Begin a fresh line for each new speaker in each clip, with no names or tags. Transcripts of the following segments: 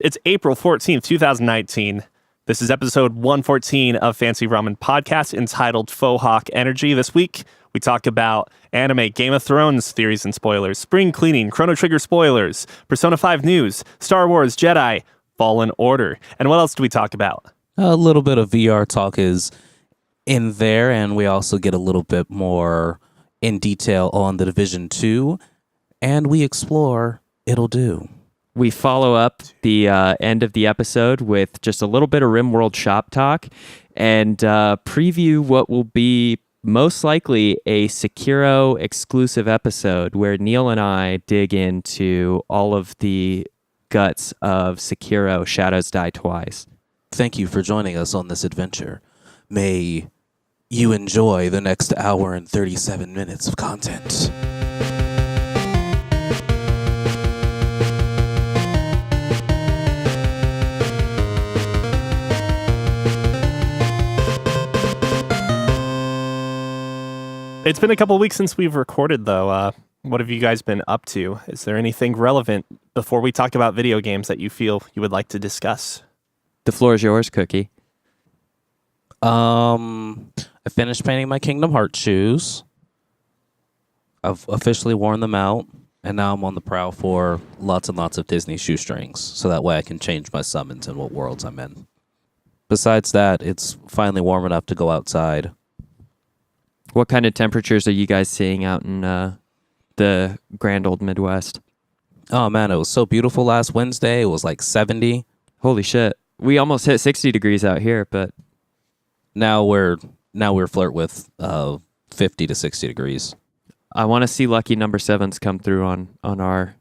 It's April 14th, 2019. This is episode 114 of Fancy Ramen Podcast entitled Faux-hawk Energy. This week, we talk about anime, Game of Thrones theories and spoilers, spring cleaning, Chrono Trigger spoilers, Persona 5 news, Star Wars, Jedi, Fallen Order. And what else do we talk about?
A little bit of VR talk is in there, and we also get a little bit more in detail on The Division 2, and we explore Ittle Dew.
We follow up the end of the episode with just a little bit of RimWorld shop talk and preview what will be most likely a Sekiro exclusive episode where Neil and I dig into all of the guts of Sekiro Shadows Die Twice.
Thank you for joining us on this adventure. May you enjoy the next hour and 37 minutes of content.
It's been a couple weeks since we've recorded, though. What have you guys been up to? Is there anything relevant before we talk about video games that you feel you would like to discuss?
The floor is yours, Cookie.
I finished painting my Kingdom Hearts shoes. I've officially worn them out, and now I'm on the prowl for lots and lots of Disney shoestrings, so that way I can change my summons and what worlds I'm in. Besides that, it's finally warm enough to go outside.
What kind of temperatures are you guys seeing out in the grand old Midwest?
Oh man, it was so beautiful last Wednesday. It was like 70.
Holy shit. We almost hit 60 degrees out here, but
now we're flirt with 50 to 60 degrees.
I want to see lucky number 7s come through on our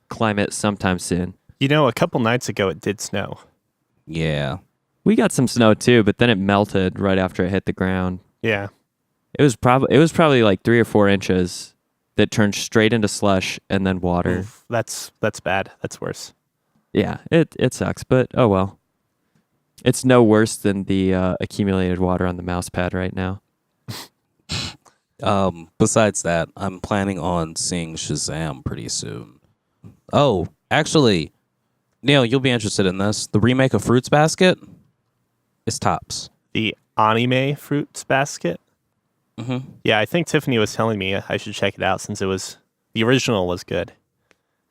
climate sometime soon.
You know, a couple nights ago it did snow.
Yeah.
We got some snow too, but then it melted right after it hit the ground.
Yeah.
It was probably like 3 or 4 inches that turned straight into slush and then water.
Oof, that's bad. That's worse.
Yeah, it sucks, but oh well. It's no worse than the accumulated water on the mouse pad right now.
Besides that, I'm planning on seeing Shazam pretty soon. Oh, actually, Neil, you'll be interested in this. The remake of Fruits Basket is tops.
The anime Fruits Basket?
Mm-hmm.
Yeah, I think Tiffany was telling me I should check it out since the original was good.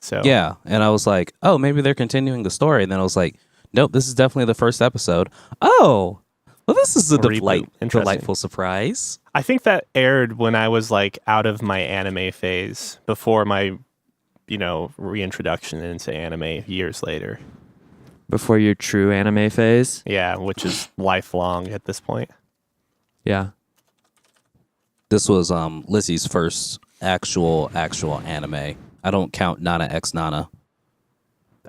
So
yeah, and I was like, oh, maybe they're continuing the story. And then I was like, nope, this is definitely the first episode. Oh, well, this is a delightful surprise.
I think that aired when I was like out of my anime phase before my, reintroduction into anime years later.
Before your true anime phase?
Yeah, which is lifelong at this point.
Yeah.
This was Lizzie's first actual anime. I don't count Nana X Nana.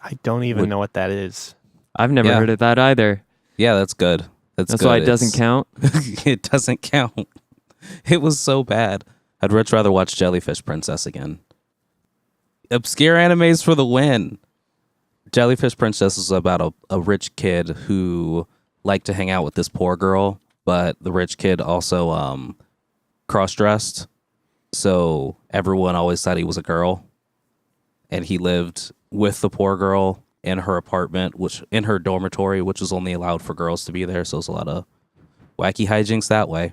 I don't even know what that is.
I've never heard of that either.
Yeah, that's good. That's good.
Why it doesn't count?
It doesn't count. It was so bad. I'd much rather watch Jellyfish Princess again. Obscure animes for the win. Jellyfish Princess is about a rich kid who liked to hang out with this poor girl, but the rich kid also cross-dressed, so everyone always thought he was a girl, and he lived with the poor girl in her apartment, in her dormitory, which was only allowed for girls to be there, so it's a lot of wacky hijinks that way.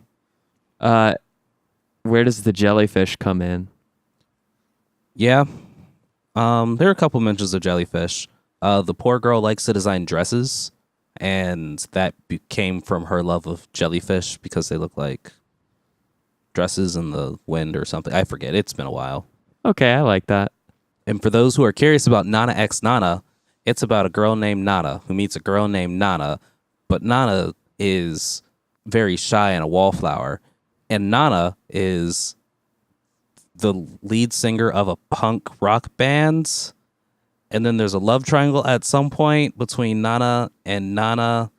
Where does the jellyfish come in?
Yeah. There are a couple mentions of jellyfish. The poor girl likes to design dresses, and that came from her love of jellyfish because they look like dresses in the wind or something. I forget. It's been a while.
Okay, I like that.
And for those who are curious about Nana X Nana, it's about a girl named Nana who meets a girl named Nana, but Nana is very shy and a wallflower, and Nana is the lead singer of a punk rock band, and then there's a love triangle at some point between Nana and Nana's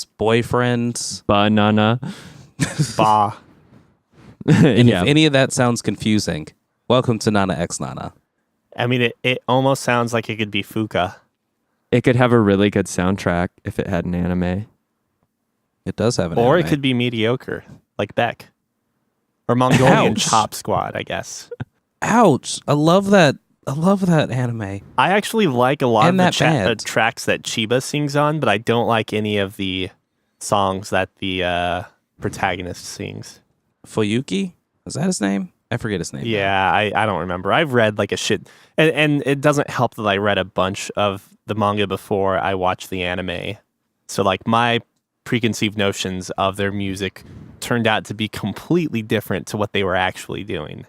boyfriend.
Banana.
Bah.
And if any of that sounds confusing, welcome to Nana X Nana.
I mean, it almost sounds like it could be Fuka.
It could have a really good soundtrack if it had an anime.
It does have an
Or
anime.
it could be mediocre, like Beck. Or Mongolian
Ouch.
Chop Squad, I guess.
Ouch. I love that I love that anime.
I actually like a lot
And
of the
that band.
tracks that Chiba sings on, but I don't like any of the songs that the protagonist sings.
Fuyuki? Is that his name? I forget his name.
Yeah, I don't remember. I've read like a shit, and it doesn't help that I read a bunch of the manga before I watched the anime. So like my preconceived notions of their music turned out to be completely different to what they were actually doing.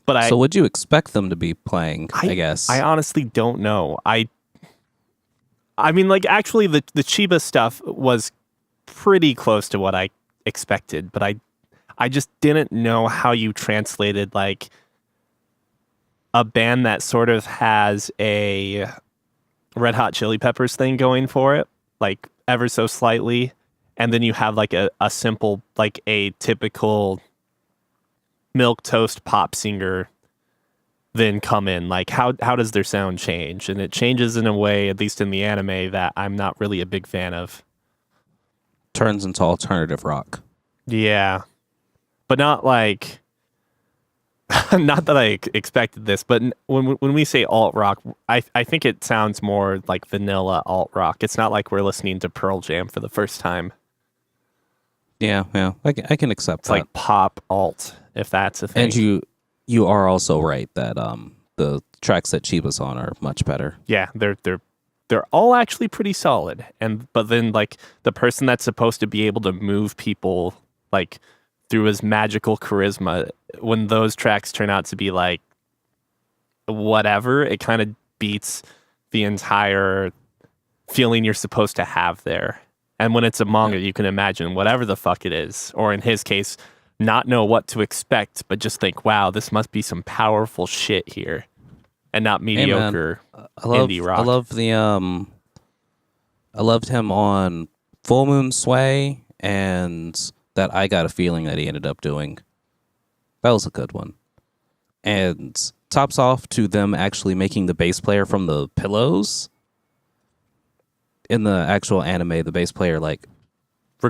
But
So would you expect them to be playing, I guess?
I honestly don't know. I mean, like, actually, the Chiba stuff was pretty close to what I expected, but I just didn't know how you translated, like, a band that sort of has a Red Hot Chili Peppers thing going for it, like, ever so slightly, and then you have, like, a simple, like, a typical milquetoast pop singer then come in. Like, how does their sound change? And it changes in a way, at least in the anime, that I'm not really a big fan of.
Turns into alternative rock.
Yeah, but not like not that I expected this, but when we say alt rock, I think it sounds more like vanilla alt rock. It's not like we're listening to Pearl Jam for the first time.
Yeah. I can accept
It's
that.
like pop alt, if that's a thing.
And you are also right that the tracks that Chiba's on are much better.
Yeah, they're all actually pretty solid. But then like the person that's supposed to be able to move people like through his magical charisma, when those tracks turn out to be like whatever, it kind of beats the entire feeling you're supposed to have there. And when it's a manga, you can imagine whatever the fuck it is, or in his case, not know what to expect, but just think, wow, this must be some powerful shit here, and not mediocre indie rock.
I love the I loved him on Full Moon Sway, and that I Got a Feeling that he ended up doing. That was a good one. And tops off to them actually making the bass player from the Pillows. In the actual anime, the bass player like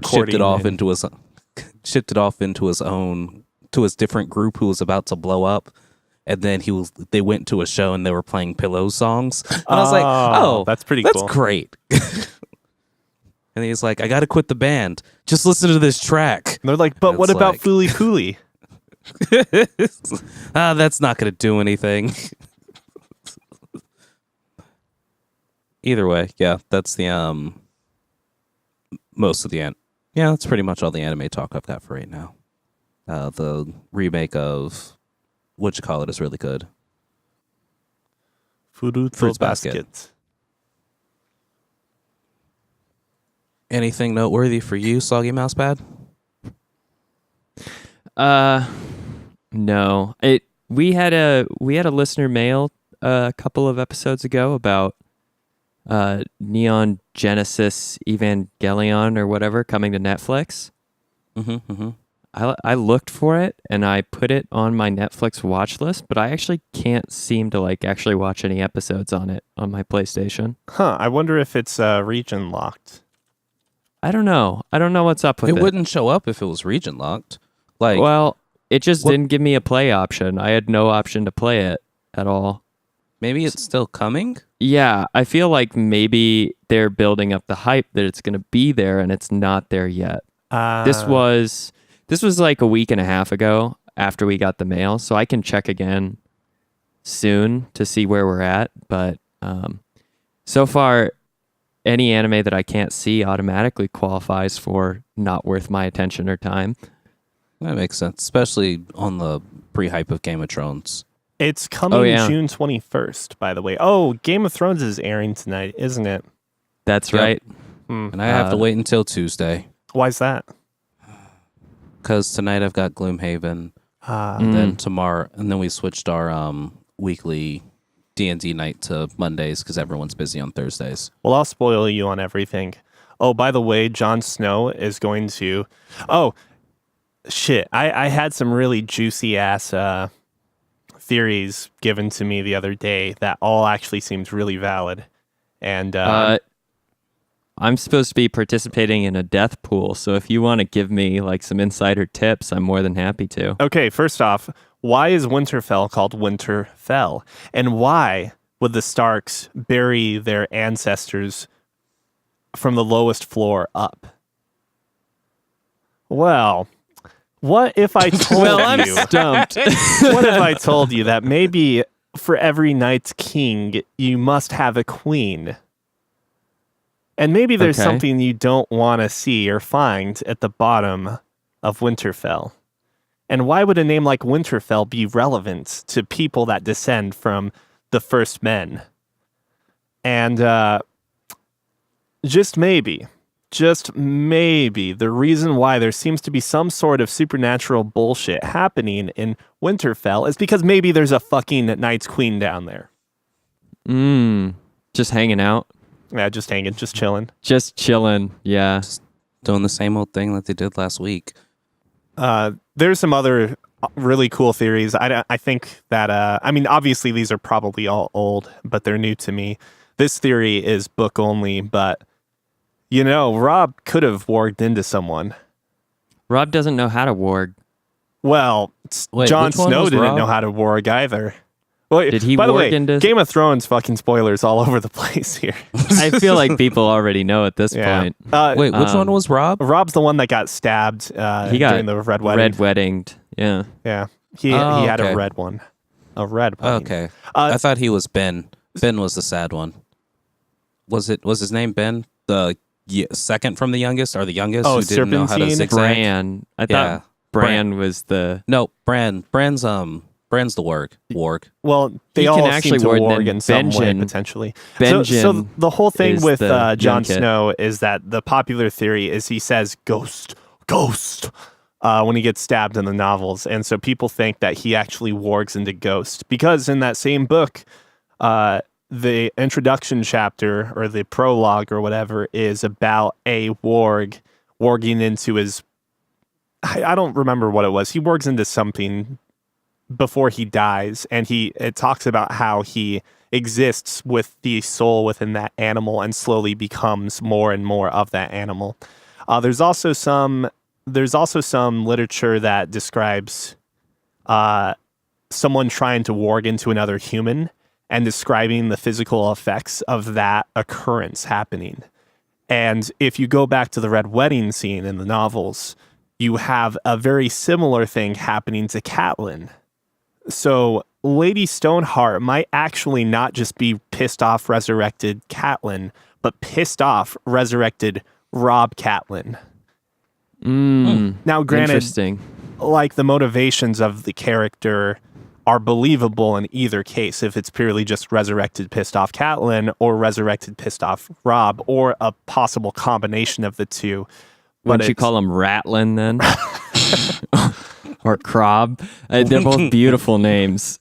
shifted off into his own to his different group who was about to blow up, and then they went to a show and they were playing Pillow songs, and I was like, oh,
that's pretty
that's
cool.
great. And he's like, I got to quit the band. Just listen to this track.
And they're like, but
And
what
it's
about
like-
Fooly Cooly?
That's not going to do anything. Either way, yeah, that's the most of the yeah, that's pretty much all the anime talk I've got for right now. The remake of Whatchamacallit is really good.
Fruits
Basket.
Basket.
Anything noteworthy for you, Soggy Mousepad?
No. We had a listener mail a couple of episodes ago about Neon Genesis Evangelion or whatever coming to Netflix.
Mm-hmm.
I looked for it and I put it on my Netflix watch list, but I actually can't seem to actually watch any episodes on it on my PlayStation.
Huh, I wonder if it's region locked.
I don't know. I don't know what's up with it.
It wouldn't show up if it was region locked. Like,
Well, it just
What-
didn't give me a play option. I had no option to play it at all.
maybe it's still coming?
Yeah, I feel like maybe they're building up the hype that it's going to be there and it's not there yet. This was like a week and a half ago after we got the mail, so I can check again soon to see where we're at. But so far, any anime that I can't see automatically qualifies for not worth my attention or time.
That makes sense, especially on the pre-hype of Game of Thrones.
It's coming
Oh, yeah.
June 21st, by the way. Oh, Game of Thrones is airing tonight, isn't it?
That's
Yep.
right.
And I have to wait until Tuesday,
Why's that?
because tonight I've got Gloomhaven, and then tomorrow, and then we switched our weekly D&D night to Mondays because everyone's busy on Thursdays.
Well, I'll spoil you on everything. Oh, by the way, Jon Snow is going to... Oh, shit. I had some really juicy-ass theories given to me the other day that all actually seems really valid. And
I'm supposed to be participating in a death pool, so if you want to give me like some insider tips, I'm more than happy to.
Okay, first off, why is Winterfell called Winterfell? And why would the Starks bury their ancestors from the lowest floor up? Well, what if I told
Well, I'm
you?
stumped.
What if I told you that maybe for every night's king, you must have a queen? And maybe there's
Okay.
something you don't want to see or find at the bottom of Winterfell. And why would a name like Winterfell be relevant to people that descend from the first men? And just maybe, the reason why there seems to be some sort of supernatural bullshit happening in Winterfell is because maybe there's a fucking Night's Queen down there.
Just hanging out.
Yeah, just hanging, just chilling.
Just chilling. Yeah.
Doing the same old thing that they did last week.
There's some other really cool theories. I think that, I mean, obviously these are probably all old, but they're new to me. This theory is book only, but, you know, Rob could have warged into someone.
Rob doesn't know how to warg.
Well,
Wait,
Jon
which one
Snow
was
didn't
Rob?
know how to warg either. Well,
Did he
by the
warg
way,
into-
Game of Thrones fucking spoilers all over the place here.
I feel like people already know at this
Yeah.
point.
Wait, which one was Rob?
Rob's the one that got stabbed
He got
during the red wedding.
red weddinged. Yeah.
Yeah, he
Oh,
had
okay.
a red one. A red one.
Okay. I thought he was Ben. Ben was the sad one. Was his name Ben? The second from the youngest or the youngest
Oh,
who didn't know how to
Serpentine?
zigzag?
Bran. I thought
Yeah.
Bran was the.
No, Bran's the warg.
Well, they
He
all
can
seem
actually
to
warg, and
warg
then
in some way,
Benjen-
potentially.
Benjen
So the whole thing
is
with
the young
Jon
kid.
Snow is that the popular theory is he says ghost, ghost, when he gets stabbed in the novels. And so people think that he actually wargs into ghost because in that same book, the introduction chapter or the prologue or whatever is about a warging into his, I don't remember what it was. He wargs into something before he dies, and it talks about how he exists with the soul within that animal and slowly becomes more and more of that animal. There's also some literature that describes someone trying to warg into another human and describing the physical effects of that occurrence happening. And if you go back to the Red Wedding scene in the novels, you have a very similar thing happening to Catelyn. So Lady Stoneheart might actually not just be pissed off resurrected Catelyn, but pissed off resurrected Rob Catelyn. Now, granted,
Interesting.
like the motivations of the character are believable in either case, if it's purely just resurrected pissed off Catelyn or resurrected pissed off Rob or a possible combination of the two.
Wouldn't you call him Ratlin then? Or Krob? They're both beautiful names.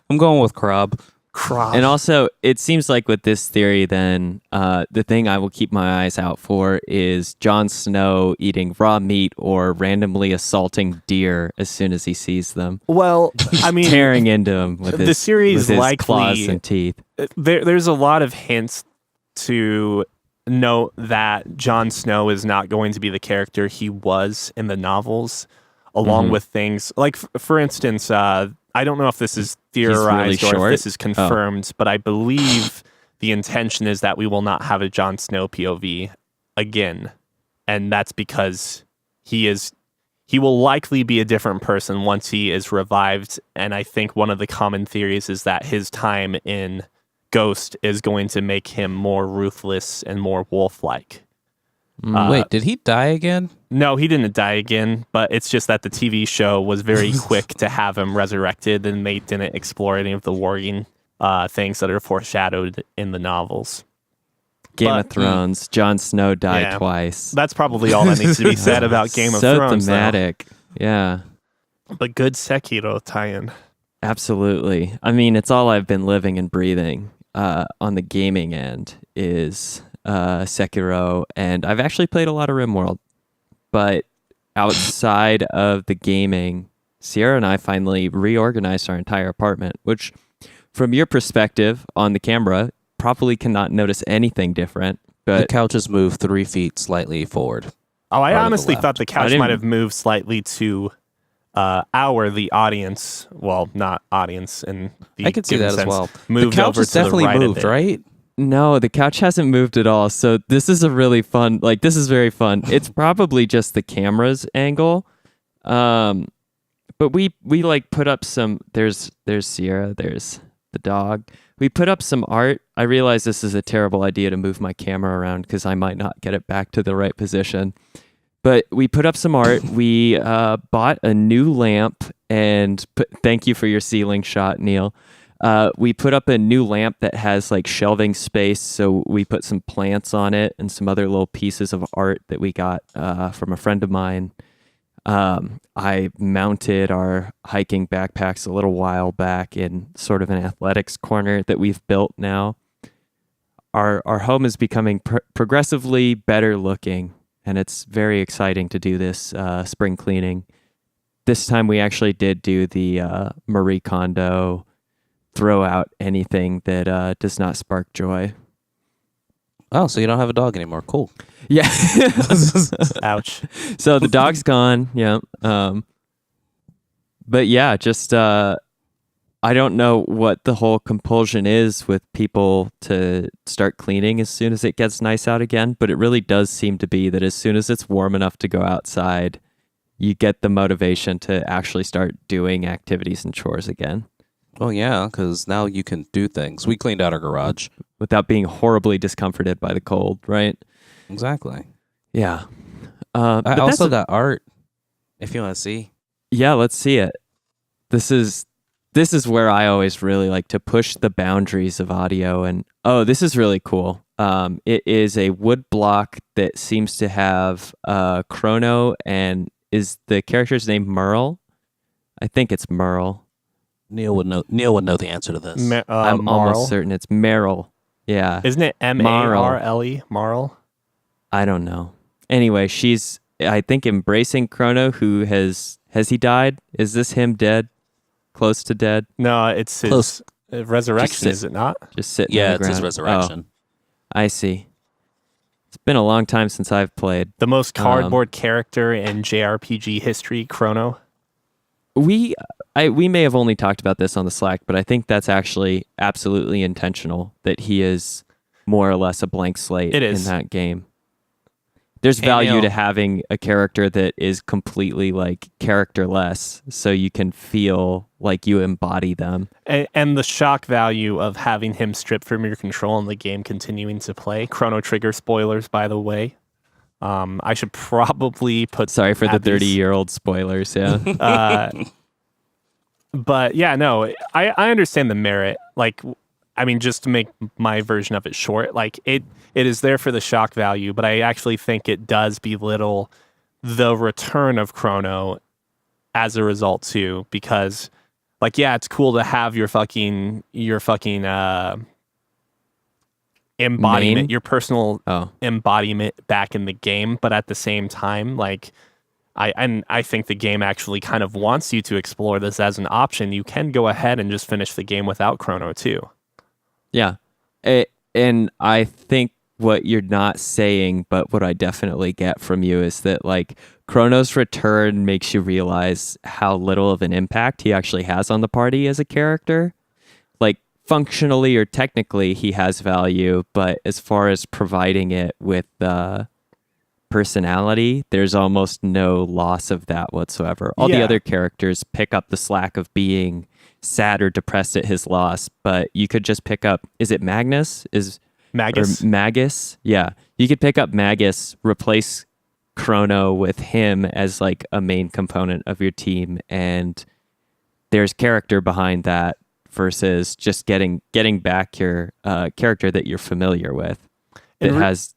I'm going with Krob.
And also, it seems like with this theory, then the thing I will keep my eyes out for is Jon Snow eating raw meat or randomly assaulting deer as soon as he sees them,
Well, I mean,
tearing into them with
the
his,
series
with his
likely-
claws and teeth.
there's a lot of hints to note that Jon Snow is not going to be the character he was in the novels, along with things like, for instance, I don't know if this is theorized or
short?
if this is confirmed, but I believe the intention is that we will not have a Jon Snow POV again. And that's because he will likely be a different person once he is revived. And I think one of the common theories is that his time in Ghost is going to make him more ruthless and more wolf-like.
Wait, did he die again?
No, he didn't die again, but it's just that the TV show was very quick to have him resurrected, and they didn't explore any of the warging things that are foreshadowed in the novels.
Game
But-
of Thrones, Jon Snow died
Yeah.
twice.
That's probably all that needs to be said about Game of
so
Thrones. though.
thematic. Yeah,
But good Sekiro tie-in.
absolutely. I mean, it's all I've been living and breathing on the gaming end is Sekiro, and I've actually played a lot of RimWorld. But outside of the gaming, Sierra and I finally reorganized our entire apartment, which from your perspective on the camera, probably cannot notice anything different.
The
But
couches move 3 feet slightly forward.
Oh, I
Part of the
honestly
left.
thought the couch
didn't-
might have moved slightly to the audience. Well, not audience in the
I could see
given
that as
sense,
well.
Moved
the couch
over
has
to the
definitely
right a
moved,
bit.
right?
no, the couch hasn't moved at all. So this is a really fun. Like this is very fun. It's probably just the camera's angle. But we like put up some. There's Sierra. There's the dog. We put up some art. I realize this is a terrible idea to move my camera around because I might not get it back to the right position. But we put up some art. We bought a new lamp, and thank you for your ceiling shot, Neil. We put up a new lamp that has like shelving space, so we put some plants on it and some other little pieces of art that we got from a friend of mine. I mounted our hiking backpacks a little while back in sort of an athletics corner that we've built now. Our home is becoming progressively better looking, and it's very exciting to do this spring cleaning. This time we actually did do the Marie Kondo throw out anything that does not spark joy.
Oh, so you don't have a dog anymore. Cool.
Yeah.
Ouch.
So the dog's gone. Yeah. But yeah, just I don't know what the whole compulsion is with people to start cleaning as soon as it gets nice out again, but it really does seem to be that as soon as it's warm enough to go outside, you get the motivation to actually start doing activities and chores again.
Well, yeah, because now you can do things. We cleaned out our garage.
Without being horribly discomforted by the cold, right?
Exactly.
Yeah.
I
but
also
that's
got art, if you want to see.
yeah, let's see it. This is where I always really like to push the boundaries of audio. And oh, this is really cool. It is a wood block that seems to have Chrono, and is the character's name Merle? I think it's Merle.
Neil would know the answer to this.
I'm
Marl.
almost certain it's Merle. Yeah.
Isn't it Marle? Marl?
I don't know. Anyway, she's I think embracing Chrono, who has he died? Is this him dead? Close to dead?
No, it's his
Close.
resurrection, is it not?
Just sitting
Yeah,
on the
it's his
ground.
resurrection.
Oh, I see. It's been a long time since I've played.
The most cardboard character in JRPG history, Chrono.
We may have only talked about this on the Slack, but I think that's actually absolutely intentional, that he is more or less a blank slate
It is.
in that game. There's
Hey,
value
Neil.
to having a character that is completely like characterless, so you can feel like you embody them.
And the shock value of having him stripped from your control and the game continuing to play. Chrono Trigger spoilers, by the way. I should probably put...
Sorry for the
add these-
30-year-old spoilers, yeah.
But yeah, no, I understand the merit. Like, I mean, just to make my version of it short, like it is there for the shock value, but I actually think it does belittle the return of Chrono as a result too, because like, yeah, it's cool to have your fucking embodiment,
Main?
your personal
Oh,
embodiment back in the game, but at the same time, like I think the game actually kind of wants you to explore this as an option. You can go ahead and just finish the game without Chrono too.
yeah. And I think what you're not saying, but what I definitely get from you is that like Chrono's return makes you realize how little of an impact he actually has on the party as a character. Like functionally or technically he has value, but as far as providing it with personality, there's almost no loss of that whatsoever. All the
Yeah.
other characters pick up the slack of being sad or depressed at his loss, but you could just pick up, is it Magnus?
Magus.
Or Magus? Yeah. You could pick up Magus, replace Chrono with him as like a main component of your team, and there's character behind that versus just getting back your character that you're familiar with that
And
has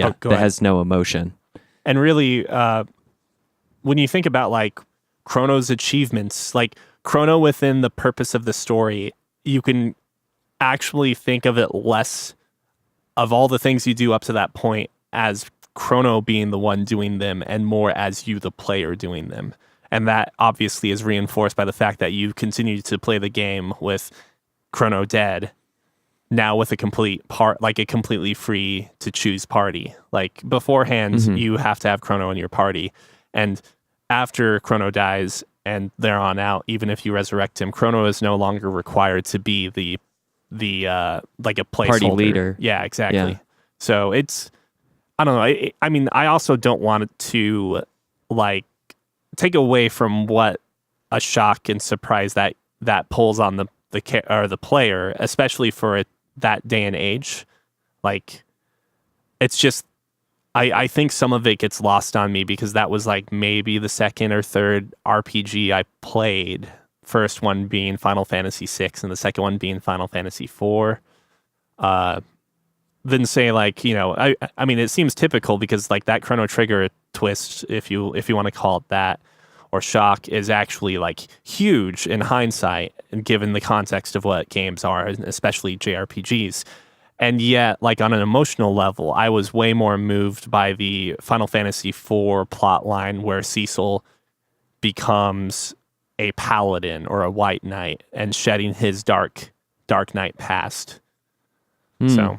Oh, go
that
ahead.
has no emotion.
And really, when you think about like Chrono's achievements, like Chrono within the purpose of the story, you can actually think of it less of all the things you do up to that point as Chrono being the one doing them and more as you, the player, doing them. And that obviously is reinforced by the fact that you continue to play the game with Chrono dead. now with a completely free to choose party. Like beforehand, you have to have Chrono in your party, and after Chrono dies and there on out, even if you resurrect him, Chrono is no longer required to be the like a placeholder.
Party leader.
Yeah, exactly.
Yeah.
So it's, I don't know. I mean, I also don't want it to like take away from what a shock and surprise that pulls on the player, especially for that day and age. Like, it's just, I think some of it gets lost on me because that was like maybe the second or third RPG I played. First one being Final Fantasy VI and the second one being Final Fantasy IV. Then say like, I mean, it seems typical because like that Chrono Trigger twist, if you want to call it that, or shock, is actually like huge in hindsight and given the context of what games are, especially JRPGs. And yet, like on an emotional level, I was way more moved by the Final Fantasy IV plot line where Cecil becomes a paladin or a white knight and shedding his dark knight past. So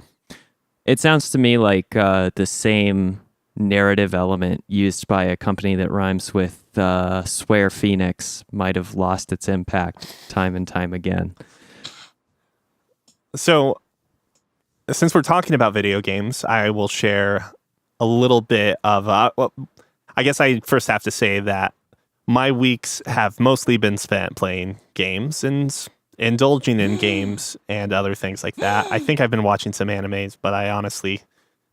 it sounds to me like the same narrative element used by a company that rhymes with Square Phoenix might have lost its impact time and time again.
So, since we're talking about video games, I will share a little bit of, I guess I first have to say that my weeks have mostly been spent playing games and indulging in games and other things like that. I think I've been watching some animes, but I honestly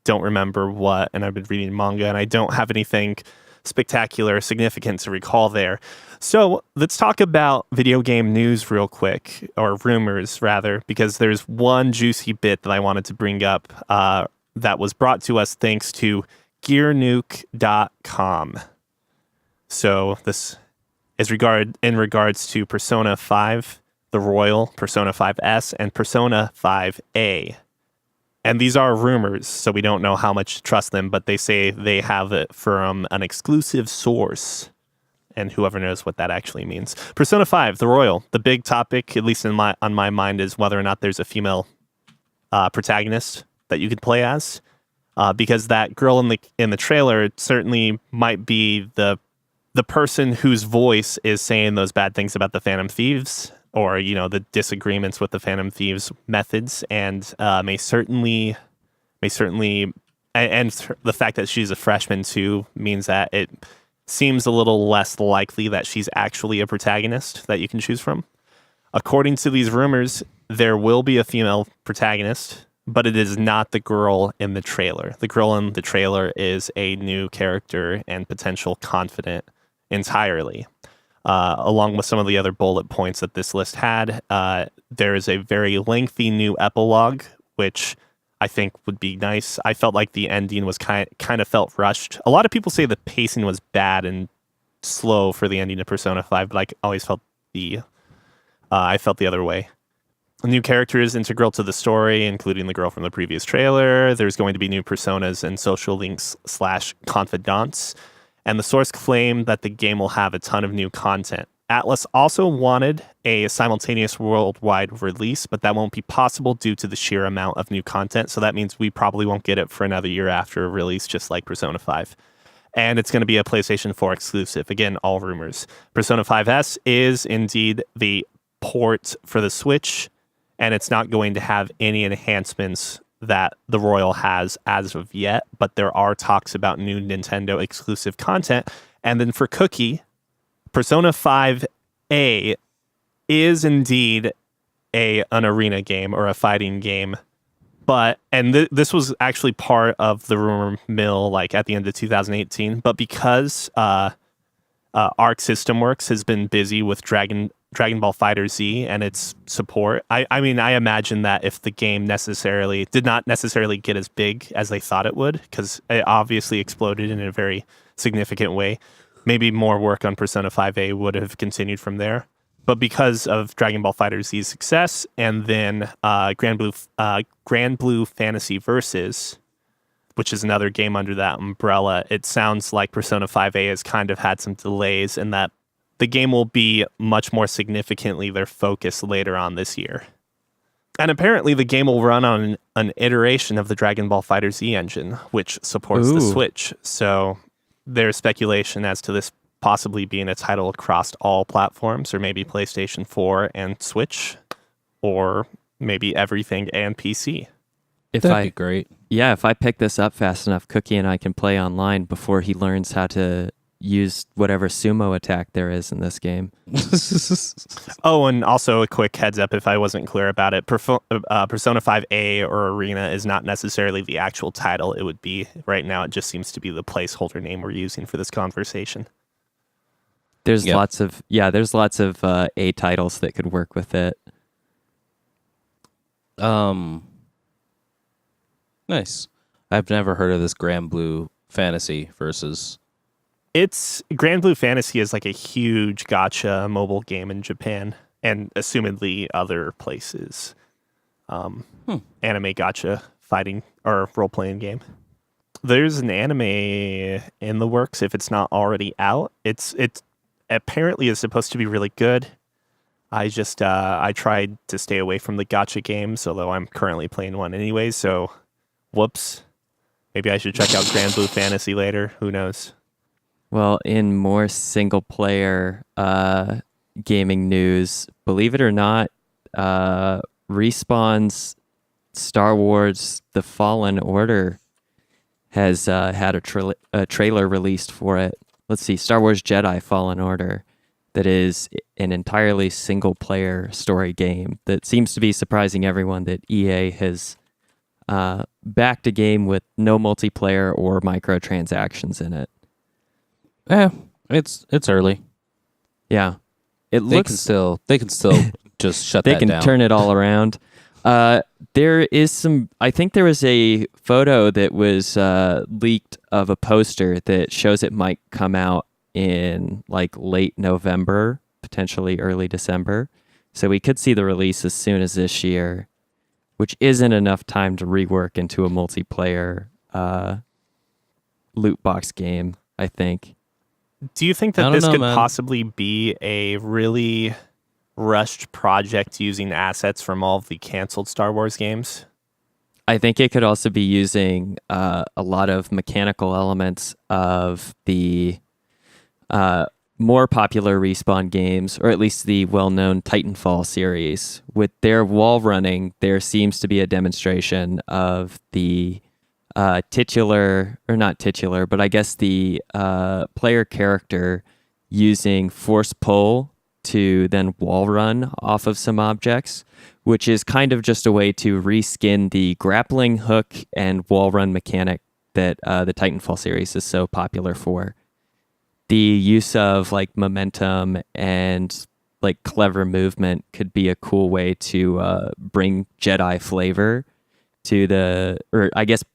don't remember what, and I've been reading manga, and I don't have anything spectacular or significant to recall there. So let's talk about video game news real quick, or rumors rather, because there's one juicy bit that I wanted to bring up that was brought to us thanks to gearnuke.com. So this is in regards to Persona 5, the Royal, Persona 5S, and Persona 5A. And these are rumors, so we don't know how much to trust them, but they say they have it from an exclusive source. And whoever knows what that actually means. Persona 5, the Royal, the big topic, at least on my mind, is whether or not there's a female protagonist that you could play as. Because that girl in the trailer certainly might be the person whose voice is saying those bad things about the Phantom Thieves, or the disagreements with the Phantom Thieves methods, and may certainly, and the fact that she's a freshman too means that it seems a little less likely that she's actually a protagonist that you can choose from. According to these rumors, there will be a female protagonist, but it is not the girl in the trailer. The girl in the trailer is a new character and potential confidant entirely. Along with some of the other bullet points that this list had, there is a very lengthy new epilogue, which I think would be nice. I felt like the ending was kind of felt rushed. A lot of people say the pacing was bad and slow for the ending of Persona 5, but I always felt I felt the other way. A new character is integral to the story, including the girl from the previous trailer. There's going to be new personas and social links / confidants. And the source claimed that the game will have a ton of new content. Atlas also wanted a simultaneous worldwide release, but that won't be possible due to the sheer amount of new content. So that means we probably won't get it for another year after release, just like Persona 5. And it's going to be a PlayStation 4 exclusive. Again, all rumors. Persona 5S is indeed the port for the Switch, and it's not going to have any enhancements that the Royal has as of yet, but there are talks about new Nintendo exclusive content. And then for Cookie, Persona 5A is indeed an arena game or a fighting game, but this was actually part of the rumor mill like at the end of 2018, but because Arc System Works has been busy with Dragon Ball Fighter Z and its support. I mean, I imagine that if the game did not necessarily get as big as they thought it would, because it obviously exploded in a very significant way, maybe more work on Persona 5A would have continued from there. But because of Dragon Ball Fighter Z's success, and then Grand Blue Fantasy Versus, which is another game under that umbrella, it sounds like Persona 5A has kind of had some delays, and that the game will be much more significantly their focus later on this year. And apparently the game will run on an iteration of the Dragon Ball Fighter Z engine, which supports the
Ooh.
Switch. So there's speculation as to this possibly being a title across all platforms, or maybe PlayStation 4 and Switch, or maybe everything and PC.
If
That'd
I
be great.
Yeah, if I pick this up fast enough, Cookie and I can play online before he learns how to use whatever sumo attack there is in this game.
Oh, and also a quick heads up if I wasn't clear about it. Persona 5A or Arena is not necessarily the actual title. It would be, right now, it just seems to be the placeholder name we're using for this conversation.
There's
Yep.
lots of A titles that could work with it.
Nice. I've never heard of this Grand Blue Fantasy versus.
It's Grand Blue Fantasy is like a huge gacha mobile game in Japan and assumedly other places. Anime gacha fighting or role-playing game. There's an anime in the works if it's not already out. It apparently is supposed to be really good. I tried to stay away from the gacha games, although I'm currently playing one anyway, so whoops. Maybe I should check out Grand Blue Fantasy later. Who knows?
Well, in more single player gaming news, believe it or not, Respawn's Star Wars The Fallen Order has had a trailer released for it. Let's see, Star Wars Jedi Fallen Order, that is an entirely single player story game that seems to be surprising everyone that EA has backed a game with no multiplayer or microtransactions in it.
It's early.
Yeah. It
They
looks
can still just shut
they
that
can
down.
turn it all around. There is I think there was a photo that was leaked of a poster that shows it might come out in like late November, potentially early December. So we could see the release as soon as this year, which isn't enough time to rework into a multiplayer loot box game, I think.
Do you think
I
that
don't
this
know,
could
man.
possibly be a really rushed project using assets from all of the canceled Star Wars games?
I think it could also be using a lot of mechanical elements of the more popular Respawn games, or at least the well-known Titanfall series. With their wall running, there seems to be a demonstration of the titular, or not titular, but I guess the player character using force pull to then wall run off of some objects, which is kind of just a way to reskin the grappling hook and wall run mechanic that the Titanfall series is so popular for. The use of like momentum and like clever movement could be a cool way to bring Jedi flavor to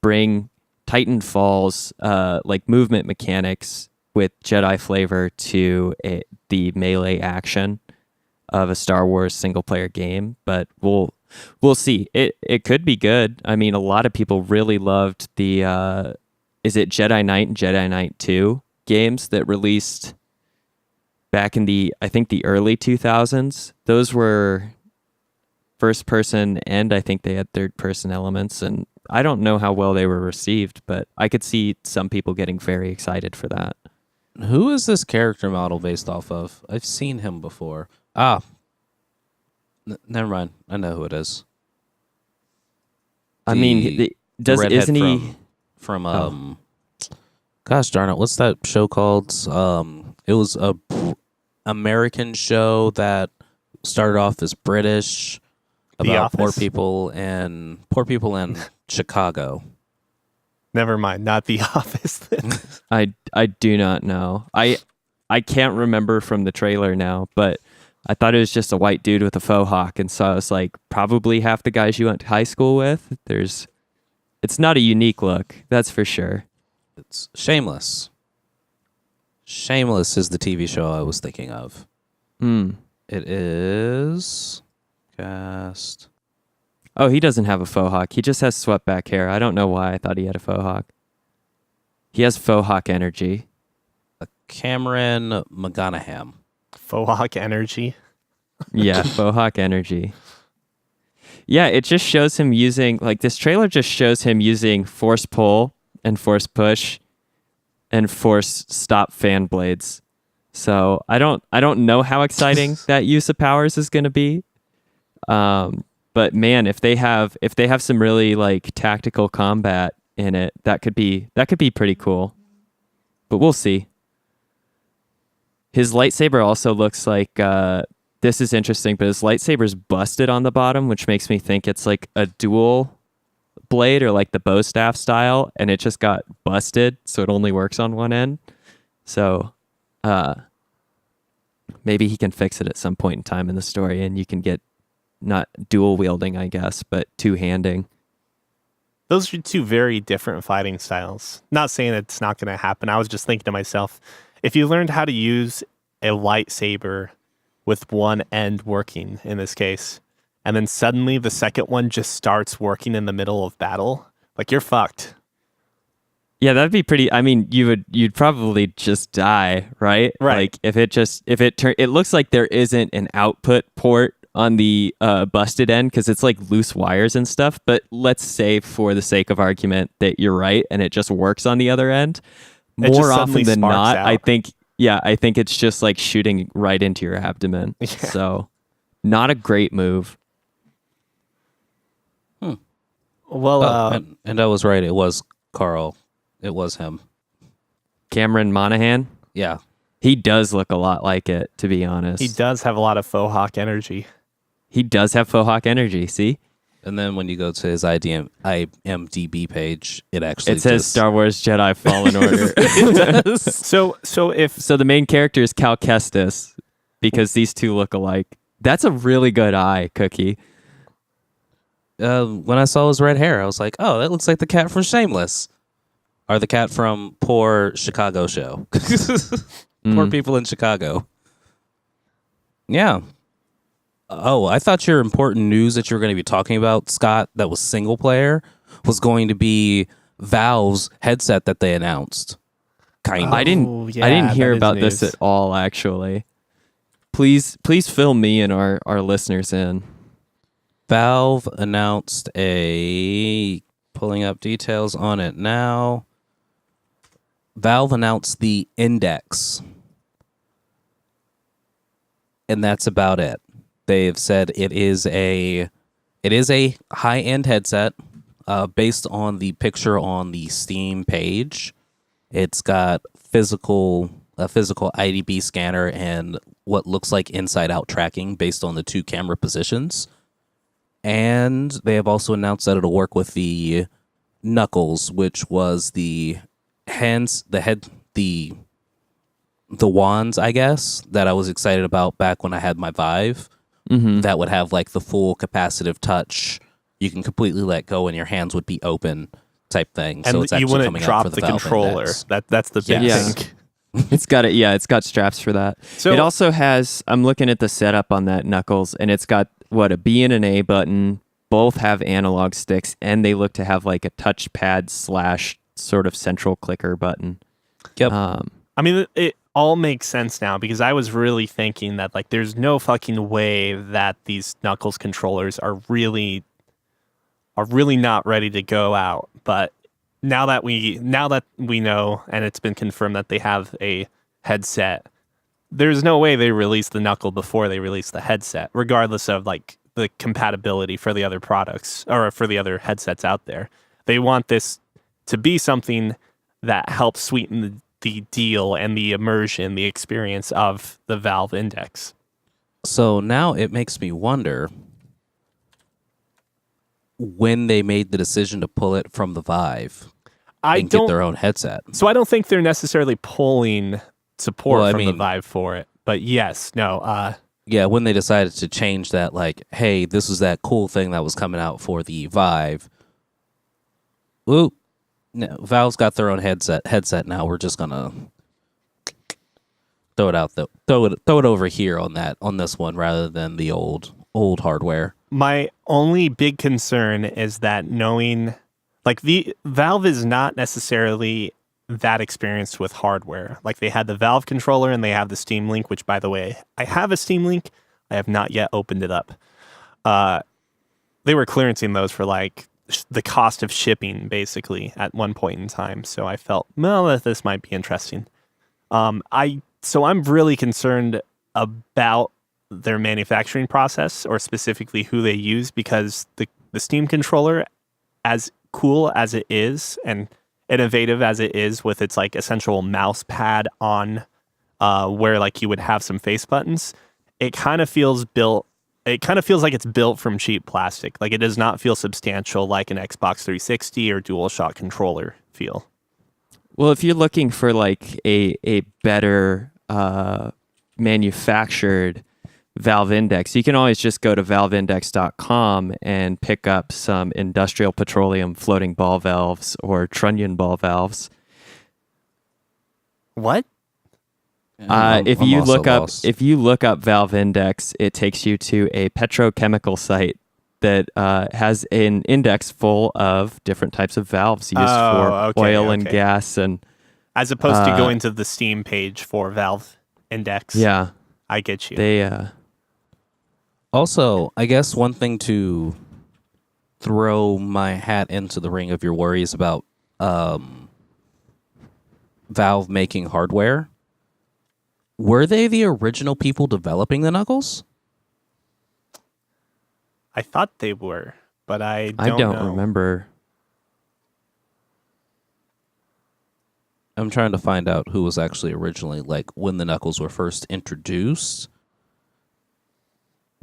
bring Titanfall's like movement mechanics with Jedi flavor to the melee action of a Star Wars single player game. But we'll see. It could be good. I mean, a lot of people really loved the is it Jedi Knight and Jedi Knight 2 games that released back in the early 2000s. Those were first person, and I think they had third person elements, and I don't know how well they were received, but I could see some people getting very excited for that.
Who is this character model based off of? I've seen him before. Never mind. I know who it is.
I mean,
redhead
isn't he
from gosh darn it, what's that show called? It was a American show that started off as British about poor
Office?
people in Chicago.
Never mind, not The Office.
I do not know. I can't remember from the trailer now, but I thought it was just a white dude with a faux-hawk, and so I was like, probably half the guys you went to high school with. It's not a unique look, that's for sure.
It's Shameless. Shameless is the TV show I was thinking of. It is cast.
Oh, he doesn't have a faux-hawk. He just has swept back hair. I don't know why I thought he had a faux-hawk. He has faux-hawk energy.
Cameron McGonaghan.
Faux-hawk energy.
Yeah, faux-hawk energy. Yeah, it just shows him using, like, this trailer just shows him using force pull and force push and force stop fan blades. So I don't know how exciting that use of powers is going to be. But man, if they have some really like tactical combat in it, that could be pretty cool. But we'll see. His lightsaber also looks like this is interesting, but his lightsaber's busted on the bottom, which makes me think it's like a dual blade or like the bow staff style, and it just got busted, so it only works on one end. So maybe he can fix it at some point in time in the story, and you can get not dual wielding, I guess, but two-handing.
Those are two very different fighting styles. Not saying it's not going to happen. I was just thinking to myself, if you learned how to use a lightsaber with one end working in this case, and then suddenly the second one just starts working in the middle of battle, like, you're fucked.
Yeah, that'd be pretty. I mean, you'd probably just die, right?
Right.
Like it looks like there isn't an output port on the busted end because it's like loose wires and stuff. But let's say, for the sake of argument, that you're right and it just works on the other end. More often than not,
out.
I think it's just like shooting right into your abdomen. Yeah. So, not a great move.
Well,
and I was right. It was Carl. It was him.
Cameron Monaghan?
Yeah.
He does look a lot like it, to be honest.
he does have a lot of Faux-hawk energy.
He does have Faux-hawk energy, see?
And then when you go to his IMDb page, it
says Star Wars Jedi Fallen Order.
It does.
So the main character is Cal Kestis, because these two look alike. That's a really good eye, Cookie.
When I saw his red hair, I was like, oh, that looks like the cat from Shameless. Or the cat from Poor Chicago Show. Poor people in Chicago. Yeah. Oh, I thought your important news that you were going to be talking about, Scott, that was single player, was going to be Valve's headset that they announced. Kind of.
I didn't hear about this at all, actually. Please fill me and our listeners in.
Valve announced pulling up details on it now. Valve announced the Index. And that's about it. They've said it is a high-end headset based on the picture on the Steam page. It's got a physical IDB scanner and what looks like inside-out tracking based on the two camera positions. And they have also announced that it'll work with the Knuckles, which was the wands, I guess, that I was excited about back when I had my Vive. Mm-hmm. That would have like the full capacitive touch. You can completely let go and your hands would be open type thing.
And
so it's actually
you wouldn't
coming
drop
out for
the
Valve
controller.
Index.
That's the big thing.
It's got straps for that.
So,
it also has, I'm looking at the setup on that Knuckles, and it's got a B and an A button. Both have analog sticks, and they look to have like a touchpad / sort of central clicker button.
Yep.
I mean, it all makes sense now, because I was really thinking that like there's no fucking way that these Knuckles controllers are really not ready to go out. But now that we know, and it's been confirmed that they have a headset, there's no way they release the Knuckle before they release the headset, regardless of like the compatibility for the other products or for the other headsets out there. They want this to be something that helps sweeten the deal and the immersion, the experience of the Valve Index.
So now it makes me wonder when they made the decision to pull it from the Vive and get their own headset.
So I don't think they're necessarily pulling support from the Vive for it. But yes, no.
Yeah, when they decided to change that, like, hey, this is that cool thing that was coming out for the Vive. Ooh, no, Valve's got their own headset now. We're just gonna throw it over here on this one rather than the old hardware.
My only big concern is that knowing, like, the Valve is not necessarily that experienced with hardware. Like, they had the Valve controller and they have the Steam Link, which, by the way, I have a Steam Link. I have not yet opened it up. they were clearancing those for like the cost of shipping basically at one point in time. So I felt, well, that this might be interesting. So I'm really concerned about their manufacturing process, or specifically who they use, because the Steam controller, as cool as it is and innovative as it is with its like essential mouse pad on where like you would have some face buttons, it kind of feels like it's built from cheap plastic. Like it does not feel substantial like an Xbox 360 or DualShock controller feel.
Well, if you're looking for like a better manufactured valve index, you can always just go to valveindex.com and pick up some industrial petroleum floating ball valves or trunnion ball valves.
What?
If you look up Valve Index, it takes you to a petrochemical site that has an index full of different types of valves used for oil and gas, and
as opposed to going to the Steam page for Valve Index.
Yeah,
I get you.
They
also, I guess one thing to throw my hat into the ring of your worries about Valve making hardware. Were they the original people developing the Knuckles?
I thought they were, but I don't know.
remember.
I'm trying to find out who was actually originally, like, when the Knuckles were first introduced.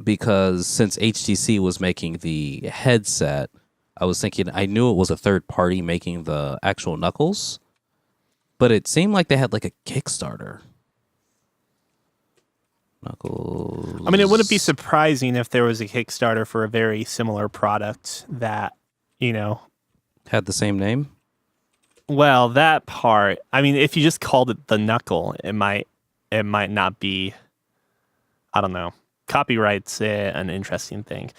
Because since HTC was making the headset, I was thinking, I knew it was a third party making the actual Knuckles, but it seemed like they had like a Kickstarter. Knuckles.
I mean, it wouldn't be surprising if there was a Kickstarter for a very similar product that,
had the same name.
Well, that part. I mean, if you just called it the Knuckle, it might not be. I don't know. Copyright's an interesting thing.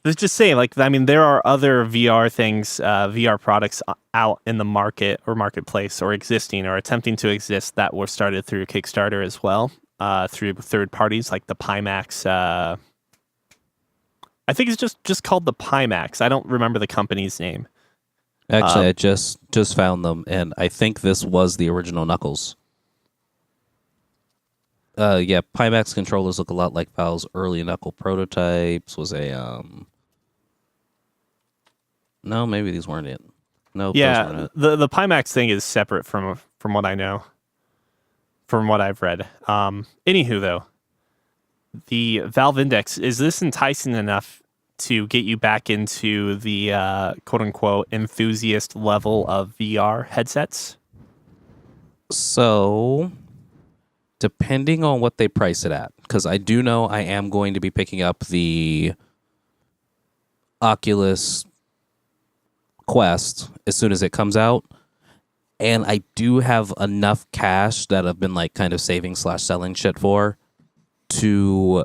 Let's just say, there are other VR things, VR products out in the market or marketplace or existing or attempting to exist that were started through Kickstarter as well. Through third parties like the Pimax. I think it's just called the Pimax. I don't remember the company's name.
Actually, I just found them, and I think this was the original Knuckles. Yeah, Pimax controllers look a lot like Valve's early Knuckle prototypes. Was a no, maybe these weren't it. No,
yeah,
those weren't it.
the Pimax thing is separate from what I know. From what I've read. Anywho, though, the Valve Index, is this enticing enough to get you back into the quote-unquote enthusiast level of VR headsets?
So, depending on what they price it at, because I do know I am going to be picking up the Oculus Quest as soon as it comes out. And I do have enough cash that I've been like kind of saving / selling shit for to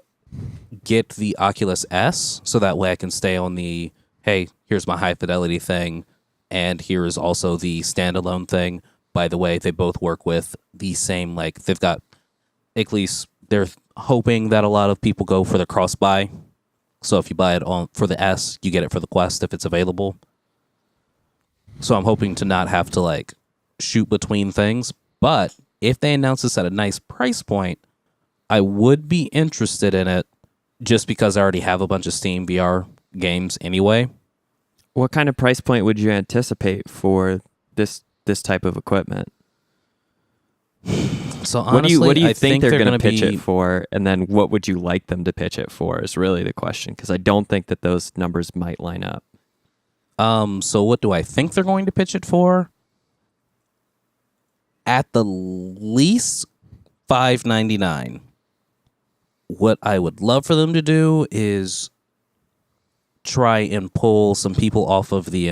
get the Oculus S, so that way I can stay on the, hey, here's my high fidelity thing, and here is also the standalone thing. By the way, they both work with the same, like they've got, at least they're hoping that a lot of people go for the cross buy. So if you buy it for the S, you get it for the Quest if it's available. So I'm hoping to not have to like shoot between things, but if they announce this at a nice price point, I would be interested in it just because I already have a bunch of Steam VR games anyway.
What kind of price point would you anticipate for this type of equipment?
So honestly,
what do you
I
think they're going to pitch
be...
it for, and then what would you like them to pitch it for is really the question, because I don't think that those numbers might line up.
So what do I think they're going to pitch it for? At the least $599. What I would love for them to do is try and pull some people off of the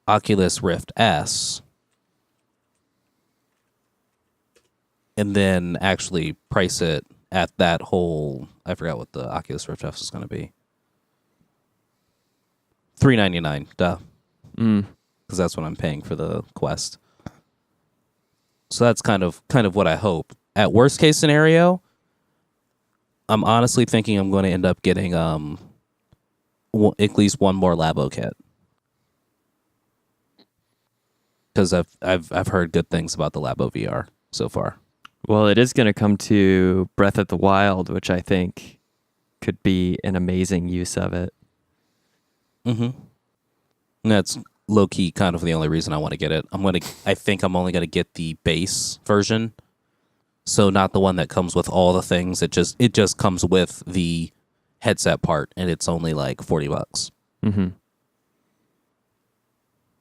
Oculus Rift S and then actually price it at that whole, I forgot what the Oculus Rift S is going to be. $399, duh. Because that's what I'm paying for the Quest. So that's kind of what I hope. At worst case scenario, I'm honestly thinking I'm going to end up getting at least one more Labo kit. Because I've heard good things about the Labo VR so far.
Well, it is going to come to Breath of the Wild, which I think could be an amazing use of it.
Mm-hmm. And that's low key kind of the only reason I want to get it. I think I'm only gonna get the base version, so not the one that comes with all the things. It just comes with the headset part, and it's only like $40,
Mm-hmm.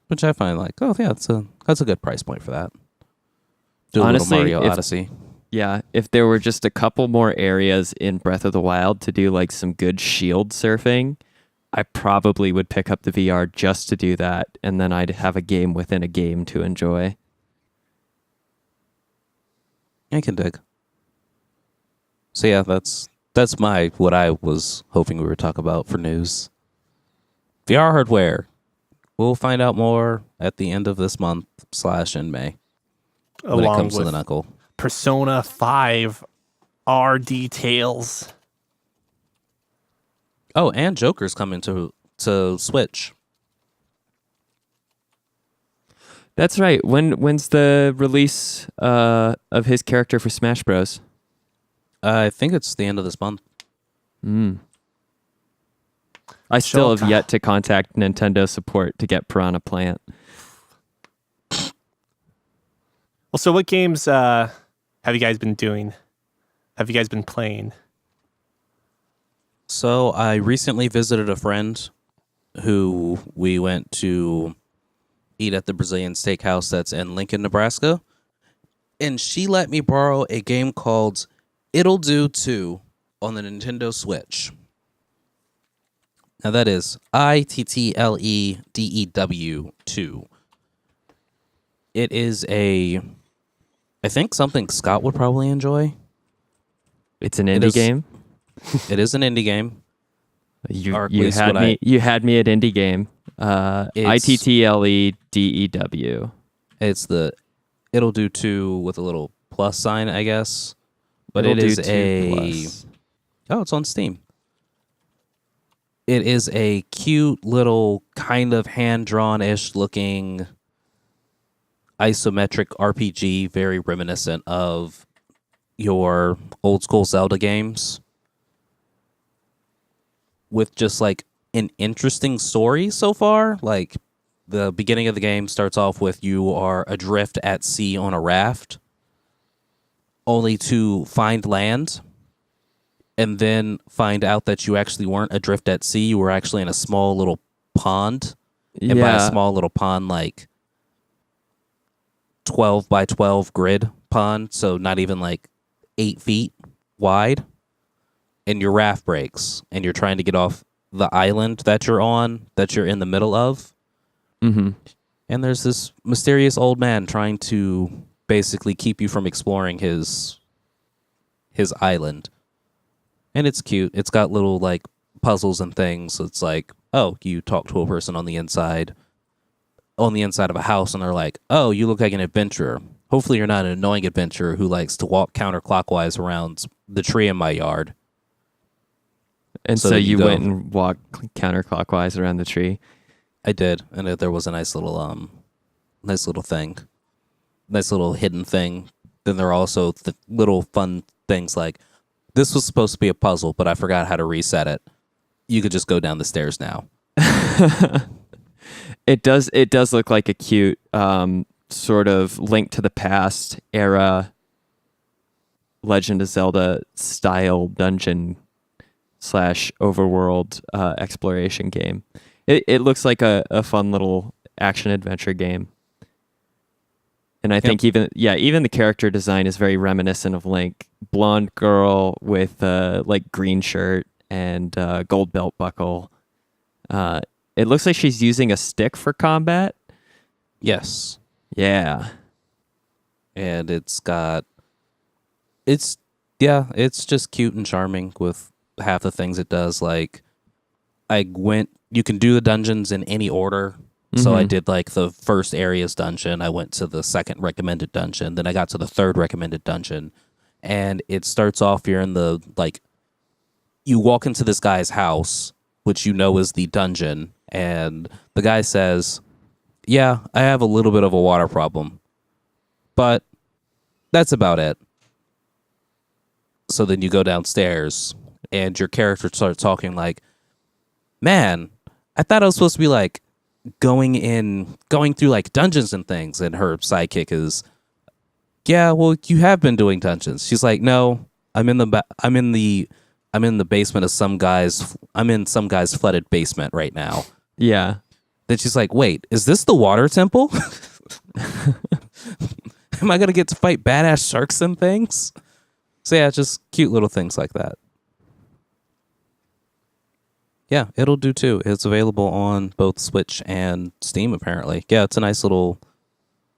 which I find like, oh yeah, that's a good price point for that. Do
Honestly,
a little Mario Odyssey.
Yeah, if there were just a couple more areas in Breath of the Wild to do like some good shield surfing, I probably would pick up the VR just to do that, and then I'd have a game within a game to enjoy.
I can dig. So yeah, that's what I was hoping we would talk about for news. VR hardware. We'll find out more at the end of this month / in May when it comes to the knuckle.
Persona 5 R details.
Oh, and Joker's coming to Switch.
That's right. When's the release of his character for Smash Bros?
I think it's the end of this month.
I still have yet to contact Nintendo support to get Piranha Plant.
Well, so what games have you guys been doing? Have you guys been playing?
So I recently visited a friend who we went to eat at the Brazilian steakhouse that's in Lincoln, Nebraska. And she let me borrow a game called Ittle Dew 2 on the Nintendo Switch. Now that is ITTLEDEW 2. It is I think something Scott would probably enjoy.
It's an indie game.
It is an indie game.
You had me at indie game. ITTLEDEW.
It's the Ittle Do 2 with a little plus sign, I guess. But
It'll
it is
do
plus. Oh, it's on Steam. It is a cute little kind of hand-drawn-ish looking isometric RPG, very reminiscent of your old school Zelda games, with just like an interesting story so far. Like the beginning of the game starts off with you are adrift at sea on a raft, only to find land, and then find out that you actually weren't adrift at sea. You were actually in a small little pond. And by a small little pond, like 12 by 12 grid pond, so not even like 8 feet wide. And your raft breaks, and you're trying to get off the island that you're on, that you're in the middle of.
Mm-hmm.
And there's this mysterious old man trying to basically keep you from exploring his island. And it's cute. It's got little like puzzles and things. It's like, oh, you talk to a person on the inside of a house, and they're like, oh, you look like an adventurer. Hopefully you're not an annoying adventurer who likes to walk counterclockwise around the tree in my yard.
And so you went and walked counterclockwise around the tree.
I did, and there was a nice little thing, nice little hidden thing. Then there are also little fun things like, this was supposed to be a puzzle, but I forgot how to reset it. You could just go down the stairs now.
It does look like a cute sort of Link to the Past era Legend of Zelda style dungeon / overworld exploration game. It looks like a fun little action adventure game. And I think even the character design is very reminiscent of Link. Blonde girl with like green shirt and gold belt buckle. It looks like she's using a stick for combat.
Yes.
Yeah.
And it's just cute and charming with half the things it does. Like you can do the dungeons in any order. So I did like the first area's dungeon. I went to the second recommended dungeon. Then I got to the third recommended dungeon. And it starts off, you're in you walk into this guy's house, which you know is the dungeon. And the guy says, yeah, I have a little bit of a water problem, but that's about it. So then you go downstairs and your character starts talking like, man, I thought I was supposed to be like going through like dungeons and things. And her sidekick is, yeah, well, you have been doing dungeons. She's like, no, I'm in the basement of some guy's flooded basement right now.
Yeah.
Then she's like, wait, is this the water temple? Am I going to get to fight badass sharks and things? So yeah, just cute little things like that. Yeah, Ittle Dew too. It's available on both Switch and Steam, apparently. Yeah, it's a nice little,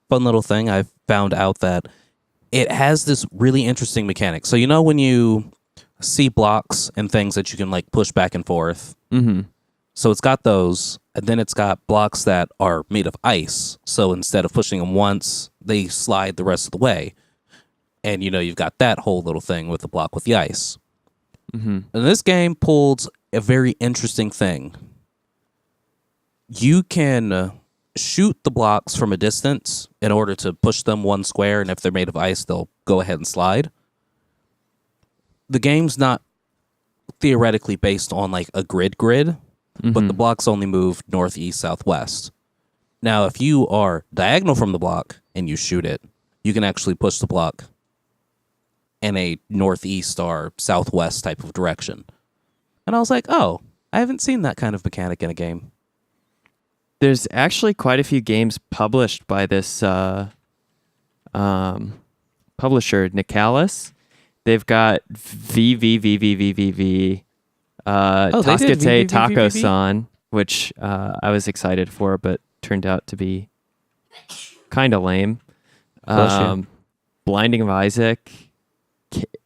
fun little thing. I found out that it has this really interesting mechanic. So you know when you see blocks and things that you can like push back and forth?
Mm-hmm.
So it's got those, and then it's got blocks that are made of ice. So instead of pushing them once, they slide the rest of the way. And you know, you've got that whole little thing with the block with the ice.
Mm-hmm.
And this game pulls a very interesting thing. You can shoot the blocks from a distance in order to push them one square, and if they're made of ice, they'll go ahead and slide. The game's not theoretically based on like a grid, but the blocks only move north, east, south, west. Now, if you are diagonal from the block and you shoot it, you can actually push the block in a northeast or southwest type of direction. And I was like, oh, I haven't seen that kind of mechanic in a game.
There's actually quite a few games published by this publisher, Nicalis. They've got VVVVVVV, Tasukete Tako-san, which I was excited for, but turned out to be kind of lame. Blinding of Isaac,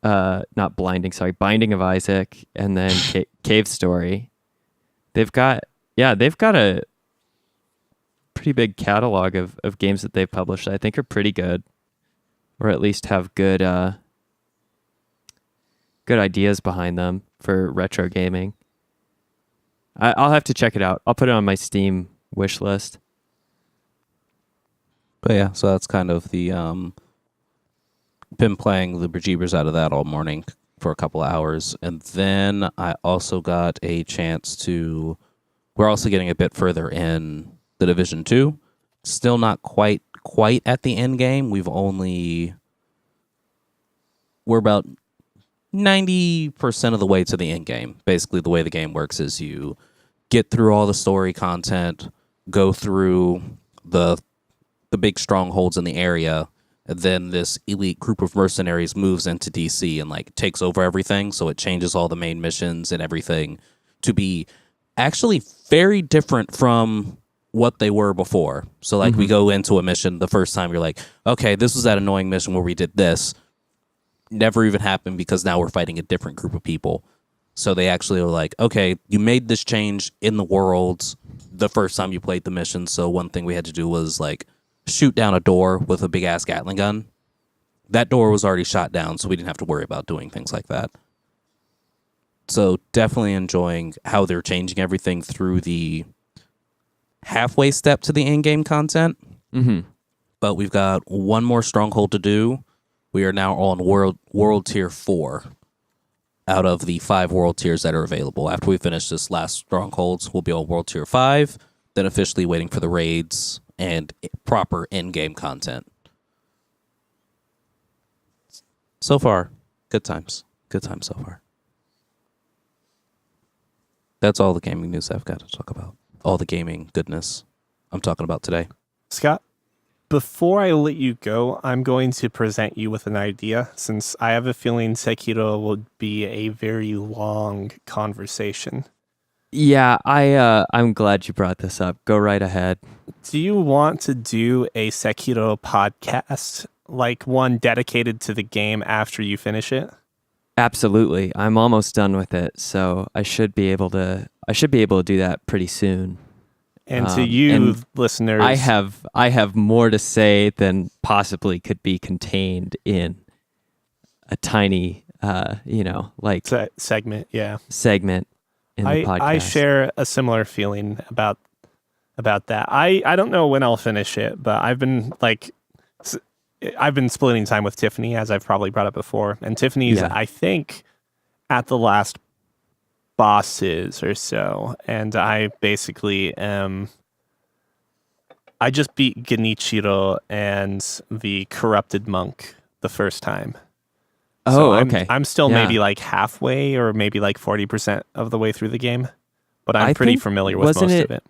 Binding of Isaac, and then Cave Story. They've got a pretty big catalog of games that they've published that I think are pretty good, or at least have good ideas behind them for retro gaming. I'll have to check it out. I'll put it on my Steam wish list.
But yeah, so that's kind of the been playing the bejeebers out of that all morning for a couple of hours. And then I also got a chance to, we're also getting a bit further in the Division 2. Still not quite at the end game. We're about 90% of the way to the end game. Basically, the way the game works is you get through all the story content, go through the big strongholds in the area, and then this elite group of mercenaries moves into DC and like takes over everything. So it changes all the main missions and everything to be actually very different from what they were before. So like we go into a mission the first time, you're like, okay, this was that annoying mission where we did this. Never even happened because now we're fighting a different group of people. So they actually are like, okay, you made this change in the world the first time you played the mission. So one thing we had to do was like shoot down a door with a big ass Gatling gun. That door was already shot down, so we didn't have to worry about doing things like that. So definitely enjoying how they're changing everything through the halfway step to the in-game content.
Mm-hmm.
But we've got one more stronghold to do. We are now on world tier 4 out of the 5 world tiers that are available. After we finish this last strongholds, we'll be on world tier 5, then officially waiting for the raids and proper in-game content. So far, good times. Good times so far. That's all the gaming news I've got to talk about. All the gaming goodness I'm talking about today.
Scott, before I let you go, I'm going to present you with an idea, since I have a feeling Sekiro will be a very long conversation.
Yeah, I'm glad you brought this up. Go right ahead.
Do you want to do a Sekiro podcast, like one dedicated to the game after you finish it?
Absolutely. I'm almost done with it, so I should be able to do that pretty soon.
And to you, listeners,
I have more to say than possibly could be contained in a tiny,
segment. Yeah.
segment in the podcast.
I share a similar feeling about that. I don't know when I'll finish it, but I've been splitting time with Tiffany, as I've probably brought up before, and Tiffany's I think at the last bosses or so, and I basically I just beat Genichiro and the corrupted monk the first time.
Oh,
so
okay.
I'm still maybe like halfway or maybe like 40% of the way through the game, but I'm pretty familiar with most of it.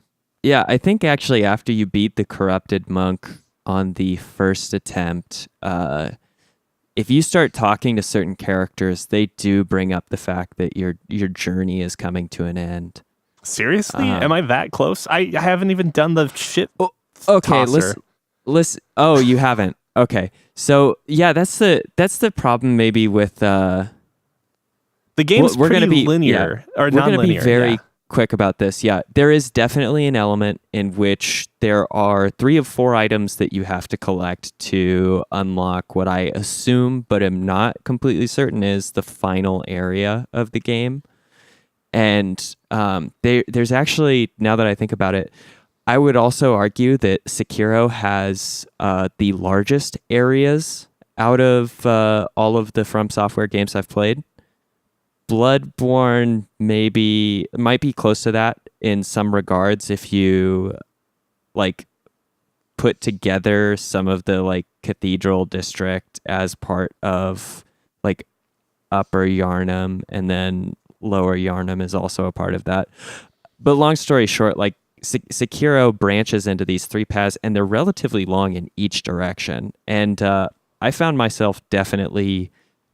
Yeah, I think actually after you beat the corrupted monk on the first attempt, if you start talking to certain characters, they do bring up the fact that your journey is coming to an end.
Seriously? Am I that close? I haven't even done the shit.
Okay,
tosser.
listen. Oh, you haven't. Okay, so yeah, that's the problem maybe with
the game's
we're
pretty
gonna be
linear or
we're
non-linear.
Gonna be very quick about this. Yeah, there is definitely an element in which there are 3 of 4 items that you have to collect to unlock what I assume, but am not completely certain, is the final area of the game. And there's actually, now that I think about it, I would also argue that Sekiro has the largest areas out of all of the From Software games I've played. Bloodborne might be close to that in some regards if you like put together some of the like cathedral district as part of like Upper Yarnum, and then Lower Yarnum is also a part of that. But long story short, like Sekiro branches into these 3 paths, and they're relatively long in each direction. And I found myself definitely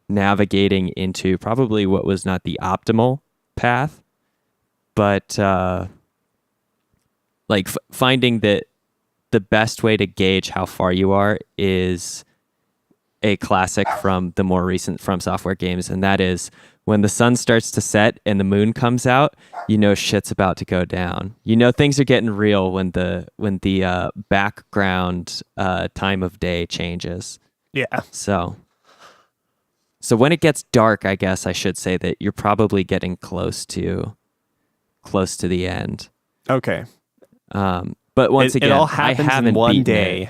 navigating into probably what was not the optimal path, but finding that the best way to gauge how far you are is a classic from the more recent From Software games, and that is when the sun starts to set and the moon comes out, you know shit's about to go down. You know things are getting real when the background time of day changes.
Yeah.
So when it gets dark, I guess I should say that you're probably getting close to the end.
Okay.
But once again,
it all happens
I haven't
in one
beaten
day.
it.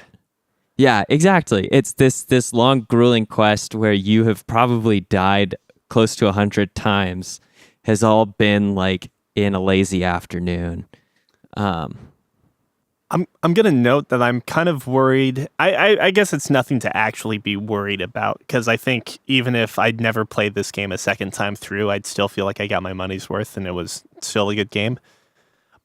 Yeah, exactly. It's this long, grueling quest where you have probably died close to 100 times, has all been like in a lazy afternoon.
I'm gonna note that I'm kind of worried. I guess it's nothing to actually be worried about, because I think even if I'd never played this game a second time through, I'd still feel like I got my money's worth and it was still a good game.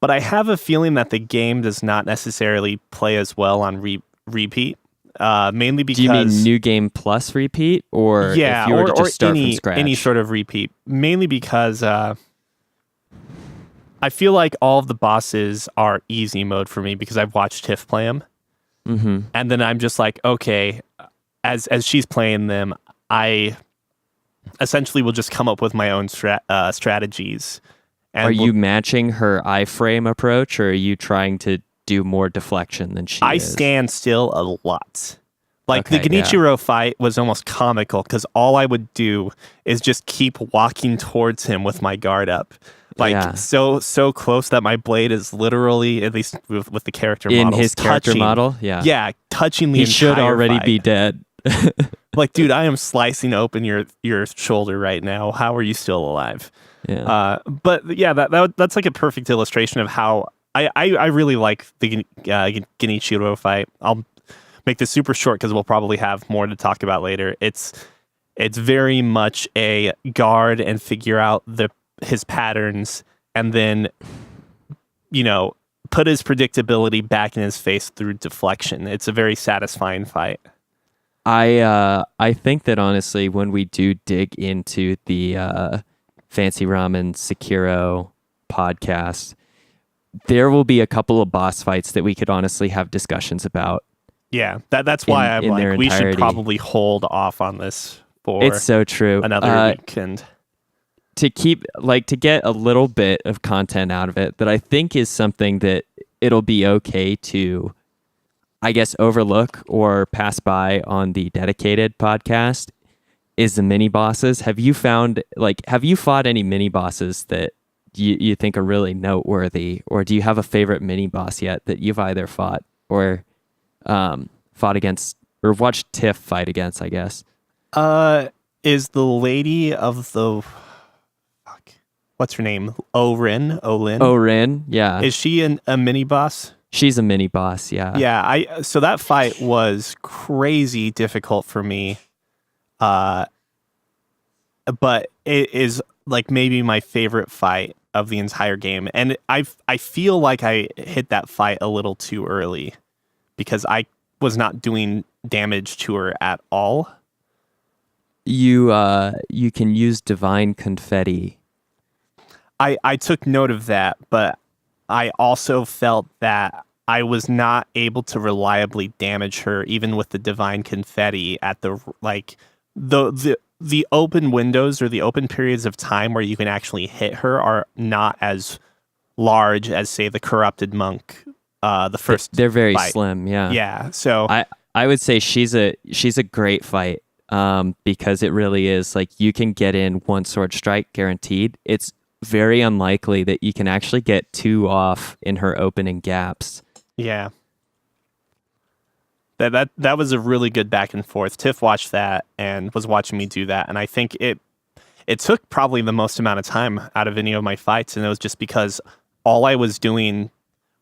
But I have a feeling that the game does not necessarily play as well on repeat. Mainly because...
Do you mean New Game Plus repeat? Or if you were to just start from scratch?
Any sort of repeat. Mainly because I feel like all of the bosses are easy mode for me because I've watched Tiff play them.
Mm-hmm.
And then I'm just like, okay, as she's playing them, I essentially will just come up with my own strategies. And
are you matching her iframe approach, or are you trying to do more deflection than she is?
I stand still a lot. Like,
okay,
the Genichiro fight was almost comical because all I would do is just keep walking towards him with my guard up. Like, so close that my blade is literally, at least with the character model,
in his character model? Yeah.
Yeah, touching the entire
He should already
fight.
be dead.
Like, dude, I am slicing open your shoulder right now. How are you still alive?
Yeah.
But yeah, that's like a perfect illustration of how I really like the Genichiro fight. I'll make this super short because we'll probably have more to talk about later. It's very much a guard and figure out his patterns, and then, you know, put his predictability back in his face through deflection. It's a very satisfying fight.
I think that honestly, when we do dig into the Fancy Ramen Sekiro podcast, there will be a couple of boss fights that we could honestly have discussions about.
Yeah, that's why I'm like, we should probably hold off on this for
it's so true.
Another weekend.
To get a little bit of content out of it that I think is something that it'll be okay to, I guess, overlook or pass by on the dedicated podcast is the mini bosses. Have you fought any mini bosses that you think are really noteworthy, or do you have a favorite mini boss yet that you've either fought or fought against or watched Tiff fight against, I guess?
Is the lady of the fuck? What's her name? Olin?
Rin, yeah.
Is she a mini boss?
She's a mini boss, yeah.
Yeah, so that fight was crazy difficult for me. But it is like maybe my favorite fight of the entire game. And I feel like I hit that fight a little too early because I was not doing damage to her at all.
You can use divine confetti.
I took note of that, but I also felt that I was not able to reliably damage her even with the divine confetti at the the open windows or the open periods of time where you can actually hit her are not as large as, say, the corrupted monk. The first
they're very
fight.
slim, yeah.
Yeah, so
I would say she's a great fight because it really is like you can get in one sword strike guaranteed. It's very unlikely that you can actually get 2 off in her opening gaps.
yeah. That was a really good back and forth. Tiff watched that and was watching me do that, and I think it took probably the most amount of time out of any of my fights, and it was just because all I was doing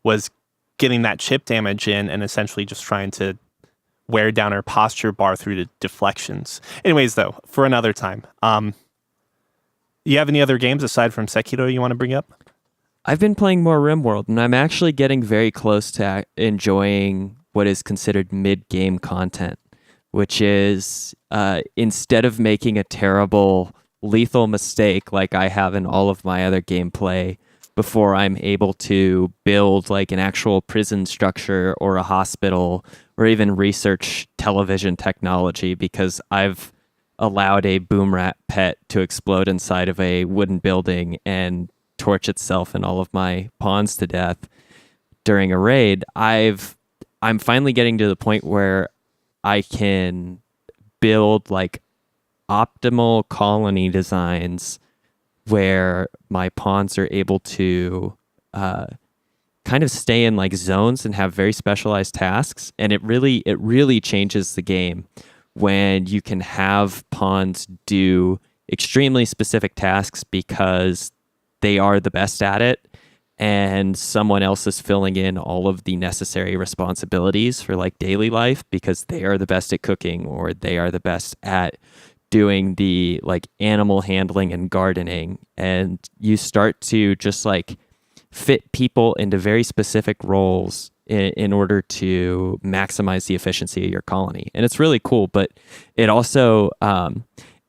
was getting that chip damage in and essentially just trying to wear down her posture bar through the deflections. Anyways, though, for another time. You have any other games aside from Sekiro you want to bring up?
I've been playing more RimWorld, and I'm actually getting very close to enjoying what is considered mid-game content, which is instead of making a terrible, lethal mistake like I have in all of my other gameplay before I'm able to build like an actual prison structure or a hospital or even research television technology because I've allowed a boom rat pet to explode inside of a wooden building and torch itself and all of my pawns to death during a raid. I'm finally getting to the point where I can build like optimal colony designs where my pawns are able to kind of stay in like zones and have very specialized tasks. And it really changes the game when you can have pawns do extremely specific tasks because they are the best at it, and someone else is filling in all of the necessary responsibilities for like daily life because they are the best at cooking or they are the best at doing the like animal handling and gardening. And you start to just like fit people into very specific roles in order to maximize the efficiency of your colony. And it's really cool, but it also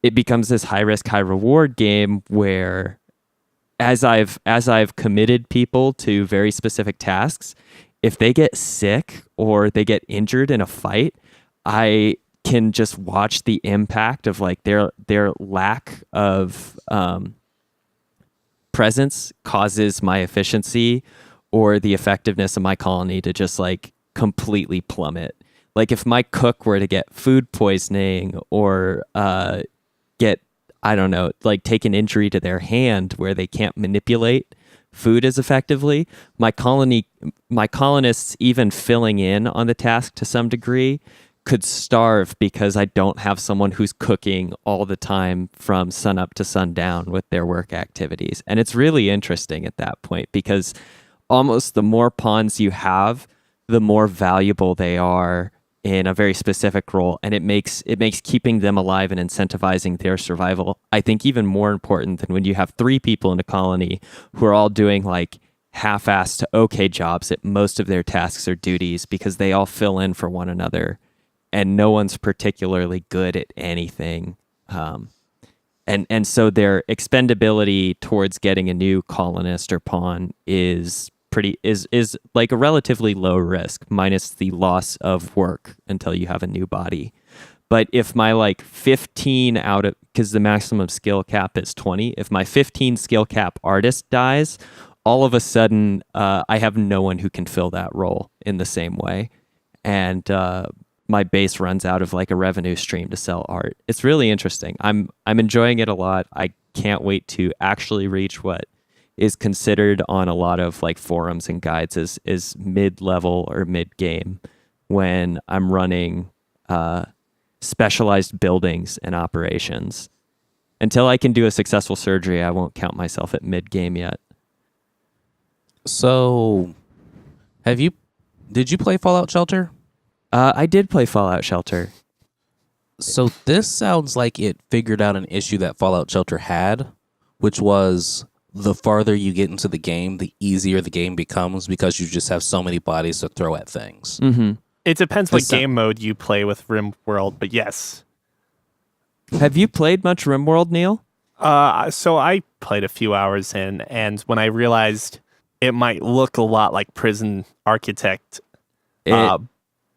it becomes this high risk, high reward game where as I've committed people to very specific tasks, if they get sick or they get injured in a fight, I can just watch the impact of like their lack of presence causes my efficiency or the effectiveness of my colony to just like completely plummet. Like if my cook were to get food poisoning or get, I don't know, like take an injury to their hand where they can't manipulate food as effectively, my colonists even filling in on the task to some degree could starve because I don't have someone who's cooking all the time from sun up to sundown with their work activities. And it's really interesting at that point because almost the more pawns you have, the more valuable they are in a very specific role, and it makes keeping them alive and incentivizing their survival, I think, even more important than when you have 3 people in a colony who are all doing like half-assed to okay jobs at most of their tasks or duties because they all fill in for one another and no one's particularly good at anything. And so their expendability towards getting a new colonist or pawn is like a relatively low risk, minus the loss of work until you have a new body. But if my like 15 out of, because the maximum skill cap is 20, if my 15 skill cap artist dies, all of a sudden I have no one who can fill that role in the same way. And my base runs out of like a revenue stream to sell art. It's really interesting. I'm enjoying it a lot. I can't wait to actually reach what is considered on a lot of like forums and guides as mid-level or mid-game when I'm running specialized buildings and operations. Until I can do a successful surgery, I won't count myself at mid-game yet.
So, did you play Fallout Shelter?
I did play Fallout Shelter.
So this sounds like it figured out an issue that Fallout Shelter had, which was the farther you get into the game, the easier the game becomes because you just have so many bodies to throw at things.
Mm-hmm.
It depends what game mode you play with RimWorld, but yes.
Have you played much RimWorld, Neil?
So I played a few hours in, and when I realized it might look a lot like Prison Architect,
It only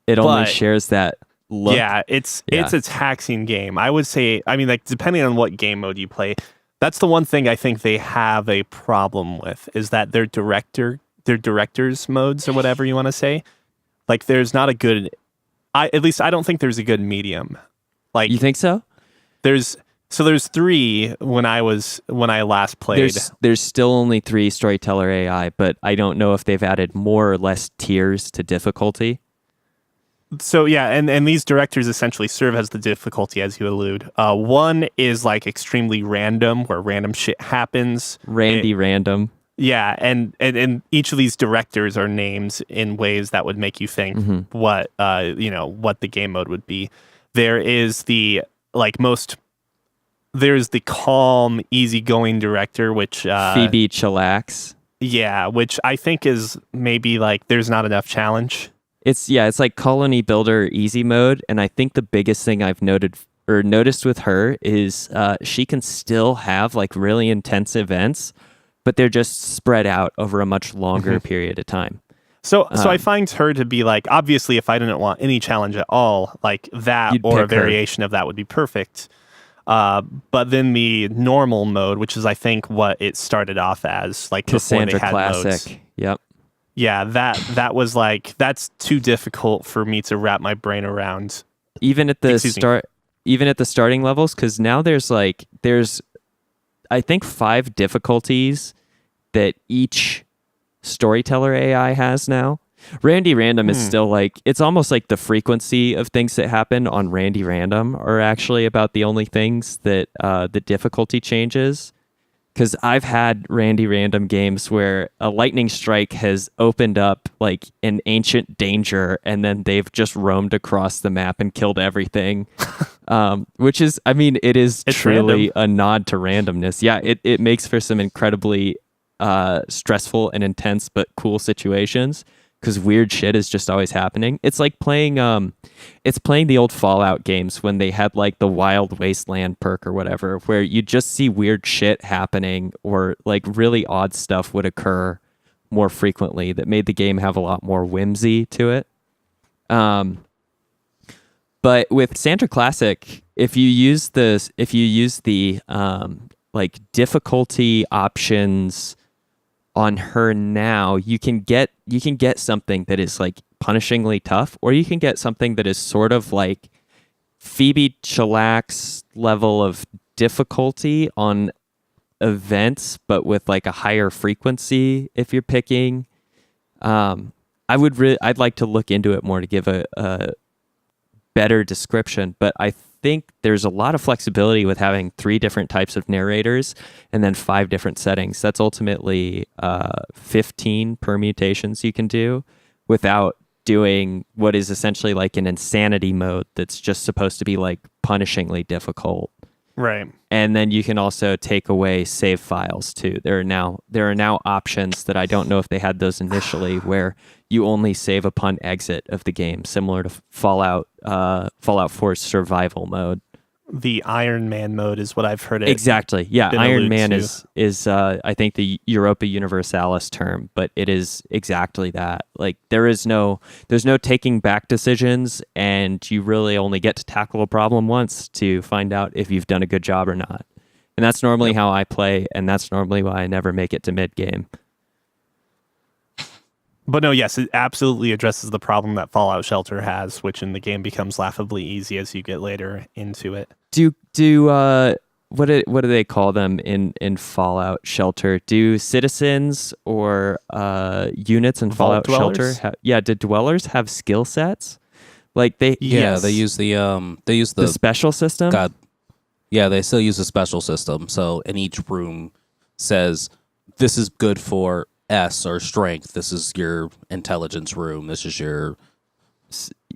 but-
shares that look.
yeah, it's a taxing game. I would say, I mean, like depending on what game mode you play, that's the one thing I think they have a problem with is that their directors modes or whatever you want to say, like there's not a good, at least I don't think there's a good medium. Like
You think so?
there's 3 when I last played.
There's still only 3 storyteller AI, but I don't know if they've added more or less tiers to difficulty.
So yeah, and these directors essentially serve as the difficulty, as you allude. One is like extremely random, where random shit happens.
Random.
Yeah, and each of these directors are named in ways that would make you think what the game mode would be. There is there's the calm, easygoing director, which
Phoebe chillax.
Yeah, which I think is maybe like there's not enough challenge.
It's like colony builder easy mode, and I think the biggest thing I've noticed with her is she can still have like really intense events, but they're just spread out over a much longer period of time.
So I find her to be like, obviously, if I didn't want any challenge at all, like that
You'd
or a
pick her.
variation of that would be perfect. But then the normal mode, which is I think what it started off as, like
Cassandra
before they had
Classic.
modes.
Yep.
Yeah, that was like that's too difficult for me to wrap my brain around.
Even at the
Excuse me.
starting levels, because now there's I think 5 difficulties that each storyteller AI has now. Randy Random is still like, it's almost like the frequency of things that happen on Randy Random are actually about the only things that the difficulty changes. Because I've had Randy Random games where a lightning strike has opened up like an ancient danger, and then they've just roamed across the map and killed everything. Which is, I mean, it's truly
random.
a nod to randomness. Yeah, it makes for some incredibly stressful and intense but cool situations, because weird shit is just always happening. It's like playing the old Fallout games when they had like the Wild Wasteland perk or whatever, where you just see weird shit happening or like really odd stuff would occur more frequently that made the game have a lot more whimsy to it. But with Sandra Classic, if you use the like difficulty options on her now, you can get something that is like punishingly tough, or you can get something that is sort of like Phoebe chillax level of difficulty on events, but with like a higher frequency. If you're picking, I'd like to look into it more to give a better description, but I think there's a lot of flexibility with having 3 different types of narrators and then 5 different settings. That's ultimately 15 permutations you can do without doing what is essentially like an insanity mode that's just supposed to be like punishingly difficult.
Right.
And then you can also take away save files too. There are now options that I don't know if they had those initially, where you only save upon exit of the game, similar to Fallout 4's survival mode.
The Iron Man mode is what I've heard it.
Exactly. Yeah,
been
Iron
alluded
Man
to.
is I think the Europa Universalis term, but it is exactly that. Like there's no taking back decisions, and you really only get to tackle a problem once to find out if you've done a good job or not. And that's normally how I play, and that's normally why I never make it to mid game.
But no, yes, it absolutely addresses the problem that Fallout Shelter has, which in the game becomes laughably easy as you get later into it.
what do they call them in Fallout Shelter? Do citizens or units in
Vault
Fallout Shelter
dwellers?
do dwellers have skill sets? Like they
Yeah, they use the
special system?
God. Yeah, they still use a special system. So in each room says this is good for S or strength. This is your intelligence room. This is your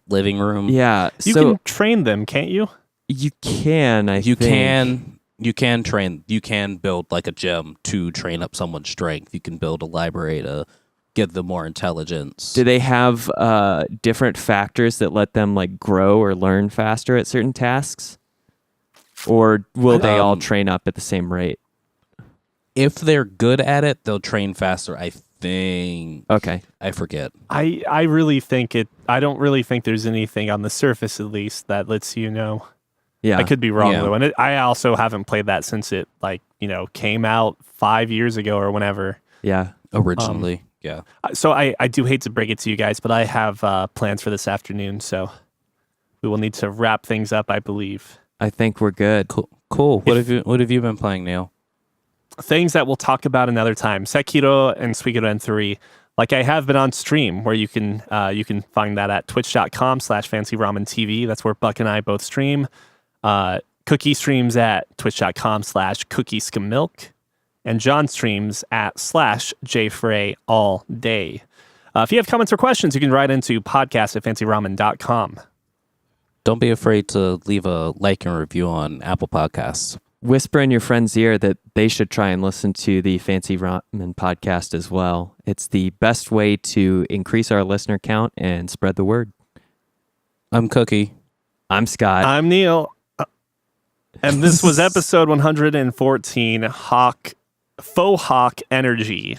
living room.
Yeah.
You
so
can train them, can't you?
you can,
You
think.
can train. You can build like a gym to train up someone's strength. You can build a library to give them more intelligence.
Do they have different factors that let them like grow or learn faster at certain tasks? Or will they all train up at the same rate?
If they're good at it, they'll train faster, I think.
Okay.
I forget.
I really think I don't really think there's anything on the surface, at least, that lets you know.
Yeah.
I could be wrong
Yeah.
though, and I also haven't played that since it came out 5 years ago or whenever.
Yeah.
Originally, yeah.
So I do hate to break it to you guys, but I have plans for this afternoon, so we will need to wrap things up, I believe.
I think we're good.
Cool. What have you been playing, Neil?
Things that we'll talk about another time. Sekiro and Suikoden 3. Like I have been on stream, where you can find that at twitch.com/fancyRamenTV. That's where Buck and I both stream. Cookie streams at twitch.com/cookieskamilk. And John streams at /JFrey all day. If you have comments or questions, you can write into podcast@fancyramen.com.
Don't be afraid to leave a like and review on Apple Podcasts.
Whisper in your friend's ear that they should try and listen to the Fancy Ramen podcast as well. It's the best way to increase our listener count and spread the word.
I'm Cookie.
I'm Scott.
I'm Neil. And this was episode 114, Faux-hawk energy.